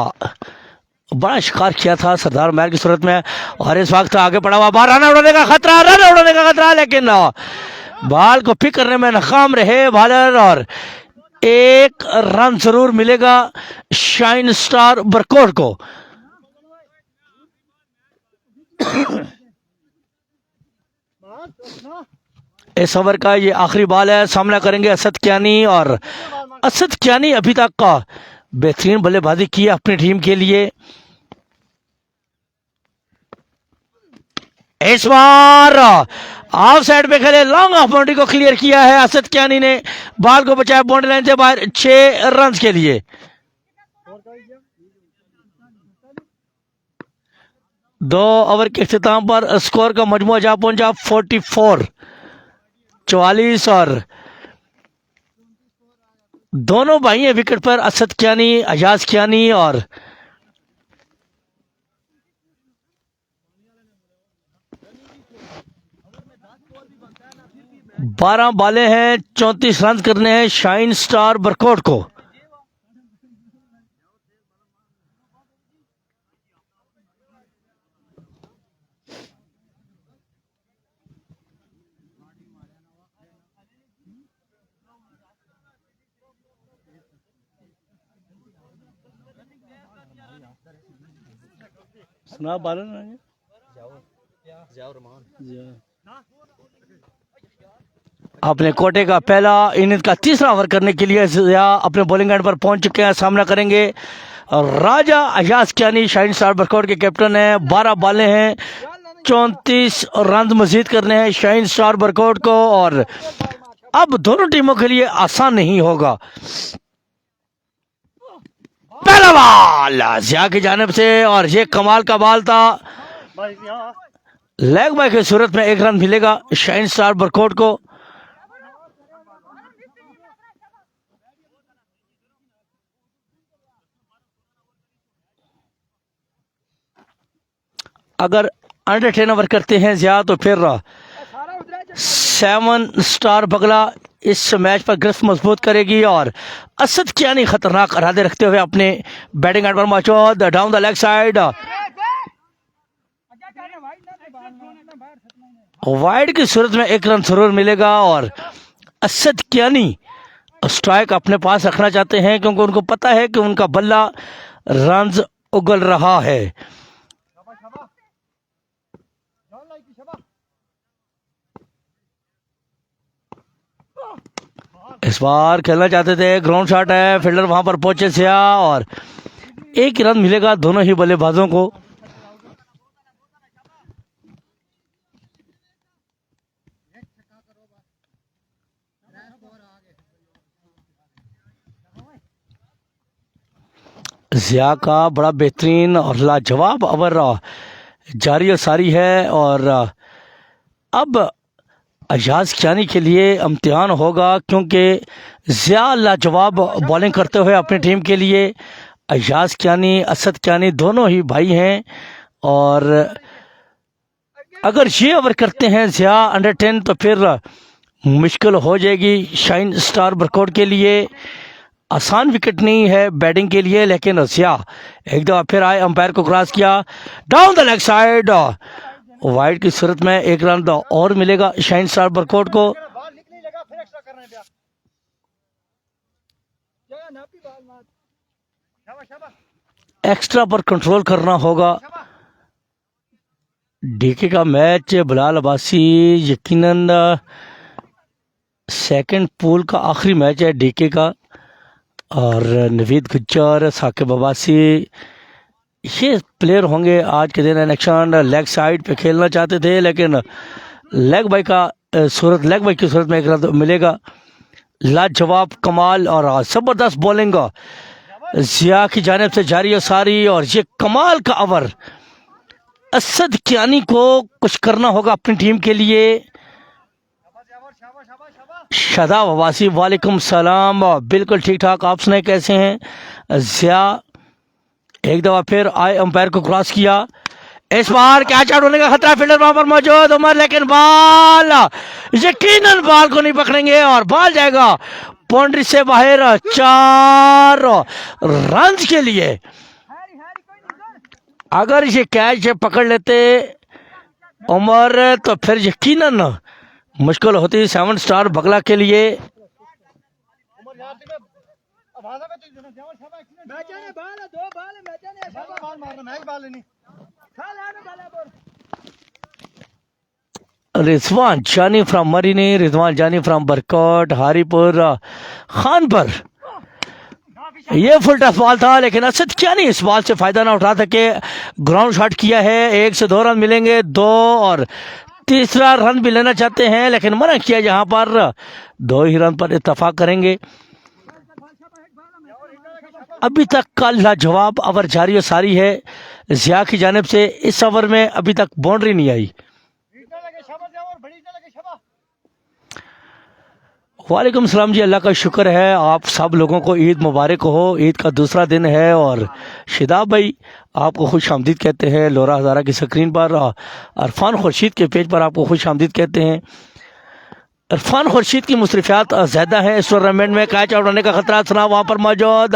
बड़ा शिकार किया था सरदार महर की सूरत में और इस वक्त आगे पड़ा हुआ बाल रन उड़ाने का खतरा, लेकिन बॉल को पिक करने में नाकाम रहे बॉलर और एक रन जरूर मिलेगा शाइन स्टार बरकोट को। इस ओवर का ये आखिरी बॉल है। सामना करेंगे असद कियानी और असद कियानी अभी तक का बेहतरीन बल्लेबाजी की है अपनी टीम के लिए। इस बार ऑफ साइड पे खेले लॉन्ग ऑफ बाउंड्री को क्लियर किया है असद कियानी ने। बॉल को बचाया बाउंड्री लाइन से बाहर 6 रन के लिए। दो ओवर के इख्तिताम पर स्कोर का मजमूआ जा पहुंचा 44 और दोनों भाई हैं विकेट पर असद कियानी अयाज कियानी और 12 बालें हैं 34 रन करने हैं शाइन स्टार बरकोट को। सुना बालन अपने कोटे का पहला इनिंग का तीसरा ओवर करने के लिए अपने बॉलिंग एंड पर पहुंच चुके हैं। सामना करेंगे राजा अयाज कियानी शाइन स्टार बरकोट के कैप्टन है। 12 बालें हैं 34 रन मजीद करने हैं शाइन स्टार बरकोट को और अब दोनों टीमों के लिए आसान नहीं होगा। पहला बॉल जिया की जानिब से और ये कमाल का बॉल था। लेग बाय की सूरत में 1 रन मिलेगा शाइन स्टार बरकोट को। अगर अंडर 10 ओवर करते हैं ज्यादा तो फिर 7 स्टार बगला इस मैच पर गिरफ्त मजबूत करेगी और असद कियानी खतरनाक इरादे रखते हुए अपने बैटिंग एंड पर मौजूद down the leg side wide की सूरत में 1 रन जरूर मिलेगा और असद कियानी स्ट्राइक अपने पास रखना चाहते हैं क्योंकि उनको पता है कि उनका बल्ला रन उगल रहा है। इस बार खेलना चाहते थे, ग्राउंड शॉट है, फील्डर वहां पर पहुंचे सिया और एक रन मिलेगा दोनों ही बल्लेबाजों को। जिया का बड़ा बेहतरीन और लाजवाब ओवर जारी और सारी है और अब अजाज कियानी के लिए इम्तिहान होगा क्योंकि जिया लाजवाब बॉलिंग करते हुए अपनी टीम के लिए, अजाज कियानी असद कियानी दोनों ही भाई हैं और अगर ये ओवर करते हैं जिया अंडर 10 तो फिर मुश्किल हो जाएगी शाइन स्टार बरकोट के लिए। आसान विकेट नहीं है बैटिंग के लिए, लेकिन जिया एक दफा फिर आए, अंपायर को क्रॉस किया down the leg side, wide की सूरत में एक रन और मिलेगा शाइन स्टार बरकोट को। एक्स्ट्रा पर कंट्रोल करना होगा। डीके का मैच बिलाल अब्बासी यकीनन सेकंड पूल का आखिरी मैच है डीके का और नवीद गुज्जर साकिब अब्बासी ये प्लेयर होंगे आज के दिन। एक्शन लेग साइड पे खेलना चाहते थे लेकिन लेग बाई की सूरत में एक रन मिलेगा। लाजवाब कमाल और ज़बरदस्त बॉलिंग जिया की जानिब से जारी और सारी और ये कमाल का ओवर। असद कियानी को कुछ करना होगा अपनी टीम के लिए। शादाब अब्बासी वालेकुम सलाम, बिल्कुल ठीक ठाक, आप सुनाए कैसे हैं? जिया एक दफा फिर आए, अंपायर को क्रॉस किया, इस बार कैच आउट होने का खतरा, फील्डर वहां पर मौजूद उमर, लेकिन बॉल यकीनन बॉल को नहीं पकड़ेंगे और बॉल जाएगा बाउंड्री से बाहर 4 रन के लिए। अगर ये कैच पकड़ लेते उमर तो फिर यकीनन मुश्किल होती 7 स्टार बगला के लिए। रिजवान जानी फ्रॉम मरीनी, रिजवान जानी फ्रॉम बरकोट हारीपुर खानपुर, ये फुल टफ बॉल था लेकिन असद कियानी इस बॉल से फायदा ना उठा सके, ग्राउंड शॉट किया है। 1 से 2 रन मिलेंगे, 2 और तीसरा रन भी लेना चाहते हैं लेकिन मना किया, जहां पर 2 ही रन पर इत्तेफाक करेंगे। अभी तक का लाजवाब ओवर जारी और सारी है जिया की जानिब से। इस ओवर में अभी तक बाउंड्री नहीं आई। वालेकुम सलाम जी, अल्लाह का शुक्र है, आप सब लोगों को ईद मुबारक हो। ईद का दूसरा दिन है और शिदाब भाई आपको खुश आमदीद कहते हैं लोरा हज़ारा की स्क्रीन पर, अरफान खुर्शीद के पेज पर आपको खुश आमदीद कहते हैं। अरफान खुर्शीद की मुसरफियात ज़्यादा है इस टूर्नामेंट में, कैच आउट होने का खतरा सुना वहाँ पर मौजूद,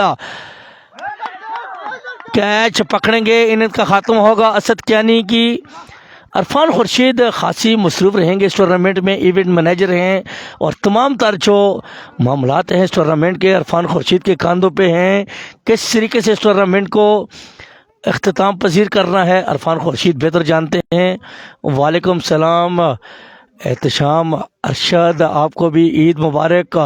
कैच पकड़ेंगे, इनिंग का खात्मा होगा असद कियानी की। अरफान खुर्शीद खासी मसरूफ़ रहेंगे इस टूर्नामेंट में, इवेंट मैनेजर हैं और तमाम तर जो मामलात हैं इस टूर्नामेंट के अरफान खुर्शीद के कांधों पे हैं। किस तरीके से इस टूर्नामेंट को अख्ताम पजीर करना है अरफान खुर्शीद बेहतर जानते हैं। वालेकुम सलाम एहतशाम अरशद, आपको भी ईद मुबारक।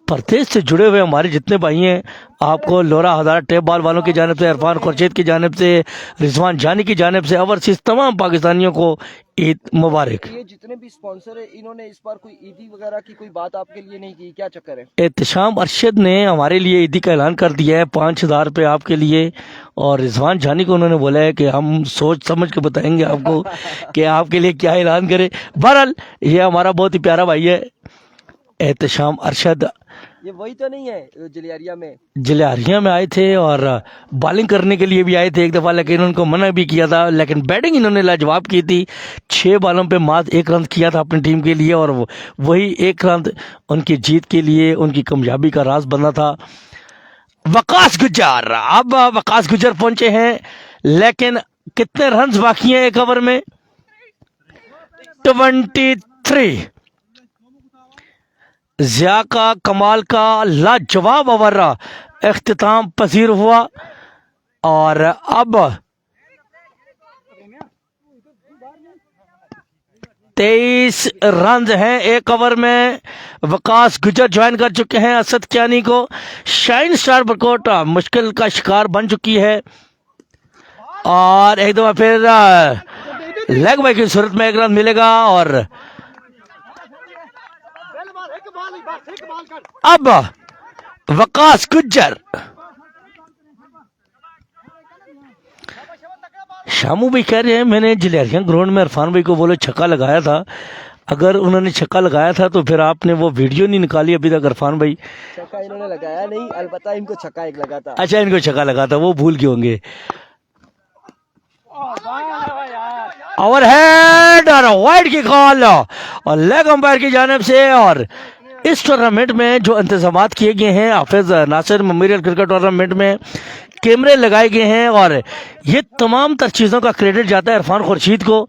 परदेश से जुड़े हुए हमारे जितने भाई हैं आपको लोरा हज़ारा टेप बॉल वालों की जानिब से, अरफान खुर्शीद की जानिब से, रिजवान जानी की जानिब से, ओवरसीज तमाम पाकिस्तानियों को ईद मुबारक। ये जितने भी स्पॉन्सर है इन्होंने इस बार कोई ईदी वगैरह की कोई बात आपके लिए नहीं की, क्या चक्कर है? एहतशाम अरशद ने हमारे लिए ईदी का ऐलान कर दिया है 5,000 रुपये आपके लिए, और रिजवान जानी को उन्होंने बोला है कि हम सोच समझ के बताएंगे आपको कि आपके लिए क्या ऐलान करें। बहरहाल ये हमारा बहुत ही प्यारा भाई है एहतशाम अरशद। ये वही तो नहीं है जलियारिया में आए थे और बॉलिंग करने के लिए भी आए थे एक दफ़ा, लेकिन उनको मना भी किया था, लेकिन बैटिंग इन्होंने लाजवाब की थी। 6 बॉलों पे मात्र 1 रन किया था अपनी टीम के लिए और वही 1 रन उनकी जीत के लिए, उनकी कामयाबी का राज बना था। वकास गुज्जर, अब वकास गुज्जर पहुंचे हैं लेकिन कितने रन बाकी हैं एक ओवर में? 23। जिया का कमाल का लाजवाब ओवर इख्तिताम पजीर हुआ और अब 23 रन हैं एक ओवर में। वकास गुजर ज्वाइन कर चुके हैं असद कियानी को। शाइन स्टार बरकोट मुश्किल का शिकार बन चुकी है और एक दफा फिर लेग बाई की सूरत में एक रन मिलेगा। और अब वकास गुजर, शामू भाई कह रहे हैं मैंने जलेरिया ग्राउंड में इरफान भाई को बोले छक्का लगाया था। अगर उन्होंने छक्का लगाया था तो फिर आपने वो वीडियो नहीं निकाली अभी तक इरफान भाई। छक्का इन्होंने लगाया नहीं, अलबत्ता इनको छक्का एक लगा था। अच्छा, इनको छक्का लगा था, वो भूल गए होंगे। ओवरहेड और वाइड की कॉल और लेग अंपायर की जानिब से। और इस टूर्नामेंट में जो इंतजाम किए गए हैं हाफिज नासिर मेमोरियल क्रिकेट टूर्नामेंट में, कैमरे लगाए गए हैं और ये तमाम तर चीज़ों का क्रेडिट जाता है इरफान खुर्शीद को।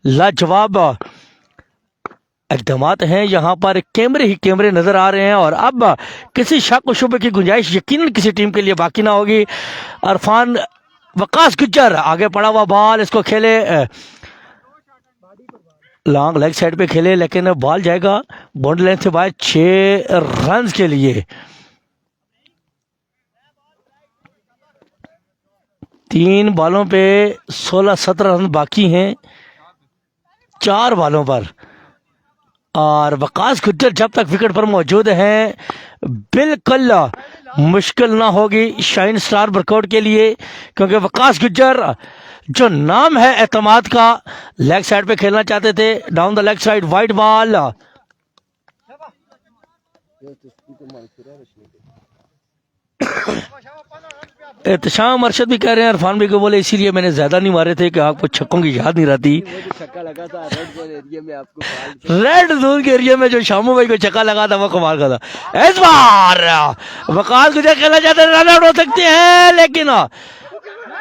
लाजवाब इक़दाम हैं, यहाँ पर कैमरे ही कैमरे नजर आ रहे हैं और अब किसी शक व शुबे की गुंजाइश यकीनन किसी टीम के लिए बाकी ना होगी। इरफान वकास गुज्जर आगे पड़ा हुआ बॉल, इसको खेले लॉन्ग लेग साइड पे खेले लेकिन बॉल जाएगा बाउंड्री लाइन से बाहर 6 रन के लिए। 3 बॉलों पे 16-17 रन बाकी हैं 4 बॉलों पर। और वकास गुज्जर जब तक विकेट पर मौजूद हैं बिल्कुल मुश्किल ना होगी शाइन स्टार बरकोट के लिए, क्योंकि वकास गुज्जर जो नाम है एतमाद का, लेग साइड पे खेलना चाहते थे, down the leg side wide ball. Ehtesham Arshad भी कह रहे हैं इरफान भाई को बोले इसीलिए मैंने ज्यादा नहीं मारे थे कि आपको छक्कों की याद नहीं रहती। छक्का लगा था रेड जोन एरिया में, आपको रेड जोन के एरिया में जो शामू भाई को छक्का लगा था वो कमाल का था। इस बार वकास गुजर खेलना चाहते हैं, रन आउट हो सकते हैं लेकिन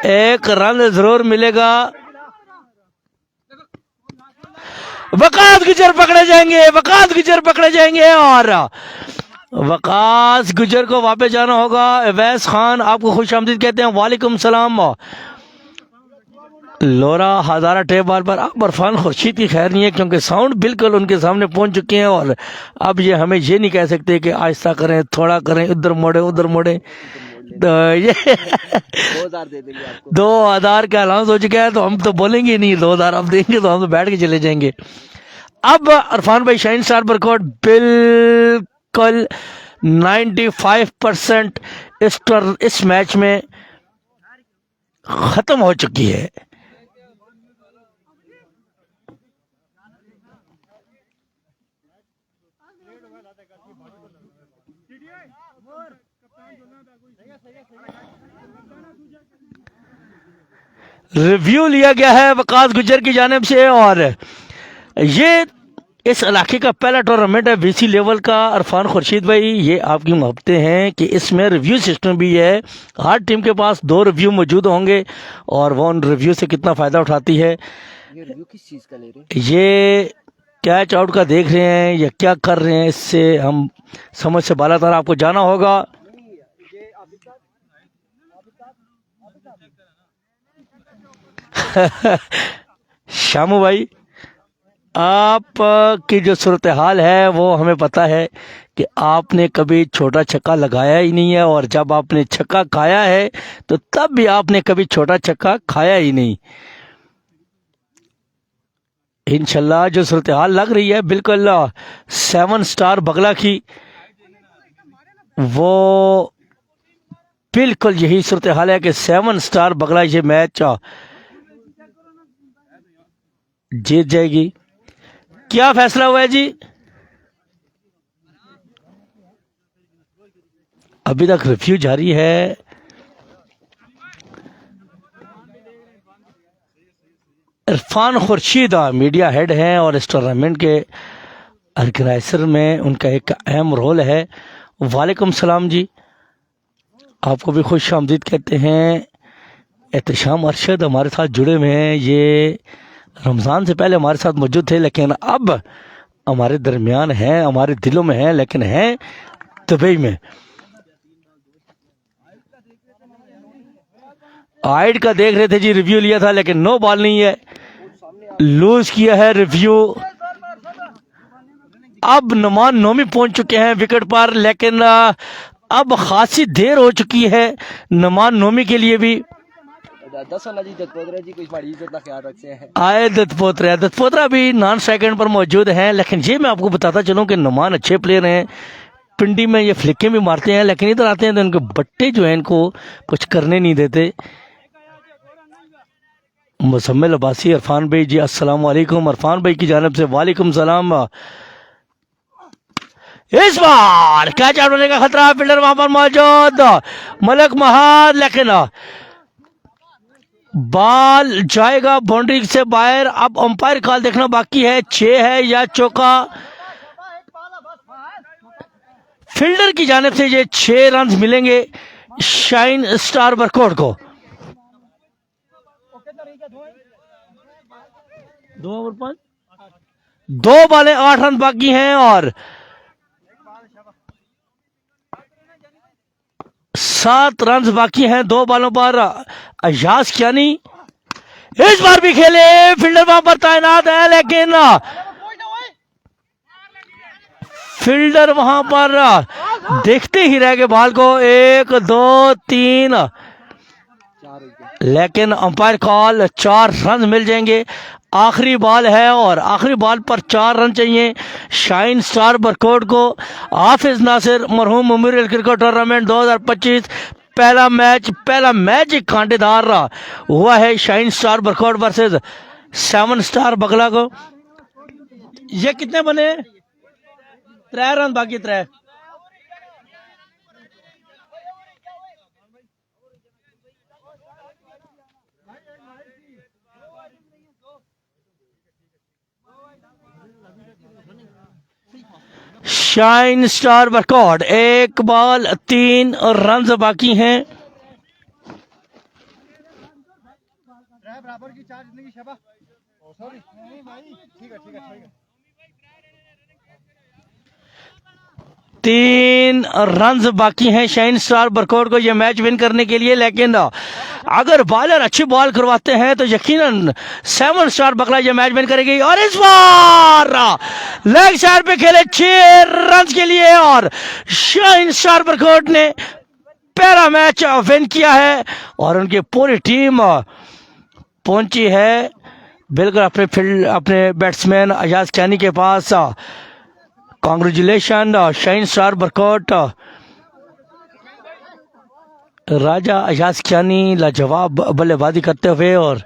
एक रन जरूर मिलेगा। वकास गुजर पकड़े जाएंगे, वकास गुजर पकड़े जाएंगे और वकास गुजर को वापस जाना होगा। अवैस खान आपको खुश आमदीद कहते हैं, वालेकुम सलाम। लोरा हजारा टेप बॉल पर अब इरफान खुर्शीद की खैर नहीं है क्योंकि साउंड बिल्कुल उनके सामने पहुंच चुके हैं और अब ये हमें ये नहीं कह सकते कि आहिस्ता करें, थोड़ा करें, इधर मोड़े उधर मोड़े। तो ये 2000 दे देंगे आपको। 2000 का अलाउंस हो चुका है तो हम तो बोलेंगे नहीं 2000 अब देंगे तो हम तो बैठ के चले जाएंगे। अब इरफान भाई शाइन स्टार बरकोट बिल्कुल 95% इस मैच में खत्म हो चुकी है। रिव्यू लिया गया है वकास गुजर की जानिब से और ये इस इलाके का पहला टूर्नामेंट है बीसी लेवल का। इरफान खुर्शीद भाई ये आपकी मोहब्बतें हैं कि इसमें रिव्यू सिस्टम भी है, हर टीम के पास 2 रिव्यू मौजूद होंगे और वो उन रिव्यू से कितना फ़ायदा उठाती है। ये रिव्यू किस चीज़ का ले रहे हैं? ये कैच आउट का देख रहे हैं या क्या कर रहे हैं, इससे हम समझ से बाला तर आपको जाना होगा। शामू भाई आप की जो सूरत हाल है वो हमें पता है कि आपने कभी छोटा छक्का लगाया ही नहीं है और जब आपने छक्का खाया है तो तब भी आपने कभी छोटा छक्का खाया ही नहीं। इंशाल्लाह जो सूरत हाल लग रही है बिल्कुल 7 स्टार बगला की, वो बिल्कुल यही सूरत हाल है कि 7 स्टार बगला ये मैच जीत जाएगी। क्या फैसला हुआ है जी? अभी तक रिव्यू जारी है। इरफान खुर्शीद मीडिया हेड हैं और इस टूर्नामेंट के ऑर्गेनाइजर में उनका एक अहम रोल है। वालेकुम सलाम जी, आपको भी खुश आमदीद कहते हैं। एहतशाम अरशद हमारे साथ जुड़े हुए हैं, ये रमज़ान से पहले हमारे साथ मौजूद थे लेकिन अब हमारे दरमियान हैं, हमारे दिलों में हैं लेकिन हैं दुबई में। आइड का देख रहे थे जी, रिव्यू लिया था लेकिन नो बॉल नहीं है, लूज किया है रिव्यू। अब नुमान नोमी पहुंच चुके हैं विकेट पर, लेकिन अब खासी देर हो चुकी है नुमान नोमी के लिए भी। दसो ना जी दत्तपोत्रा जी कुछ बड़ी इज्जत का ख्याल रखते हैं। आए दत्तपोत्रा भी नॉन स्ट्राइक पर मौजूद हैं, लेकिन ये मैं आपको बताता चलूं कि नुमान अच्छे प्लेयर हैं, पिंडी में ये फ्लिकें भी मारते हैं, लेकिन इधर आते हैं तो इनके बट्टे जो हैं इनको कुछ करने नहीं देते। मुसम्मिल अब्बासी इरफान भाई जी अस्सलाम वालेकुम, इरफान भाई की जानिब से वालेकुम सलाम। इस बार कैच आउट होने का खतरा, फील्डर वहां पर मौजूद मलक महाद, लेकिन बॉल जाएगा बाउंड्री से बाहर। अब अंपायर कॉल देखना बाकी है, 6 है या चौका। फील्डर की जानिब से ये 6 रन मिलेंगे शाइन स्टार बरकोट को। 2 ओवर 5, 2 बॉलें 8 रन बाकी हैं और 7 रन बाकी हैं 2 बॉलों पर। अयाज कियानी इस बार भी खेले, फील्डर वहां पर तैनात है, लेकिन फील्डर वहां पर देखते ही रह गए बॉल को। 1 2 3, लेकिन अंपायर कॉल 4 रन मिल जाएंगे। आखिरी बॉल है और आखिरी बॉल पर 4 रन चाहिए शाइन स्टार बरकोट को। हाफिज नासिर मरहूम मेमोरियल क्रिकेट टूर्नामेंट 2025 पहला मैच एक कांटेदार हुआ है shine star Barkot versus 7 star बगला को। ये कितने बने? 3 रन बाकी, 3। Shine star Barkot 1 ball 3 run बाकी हैं। बराबर की 4 जिंदगी शबा। सॉरी नहीं भाई, ठीक है। 3 रन बाकी हैं शाइन स्टार बरकोट को ये मैच विन करने के लिए, लेकिन अगर बॉलर अच्छी बॉल करवाते हैं तो यकीनन 7 स्टार बगला ये मैच विन करेगी। और इस बार लेग साइड पे खेले 6 रन के लिए और शाइन स्टार बरकोट ने पहला मैच विन किया है और उनकी पूरी टीम पहुंची है बिल्कुल अपने बैट्समैन अयाज कियानी के पास। Congratulation shine star Barkot. Raja Ayaz Kiyani लाजवाब बल्लेबाजी करते हुए और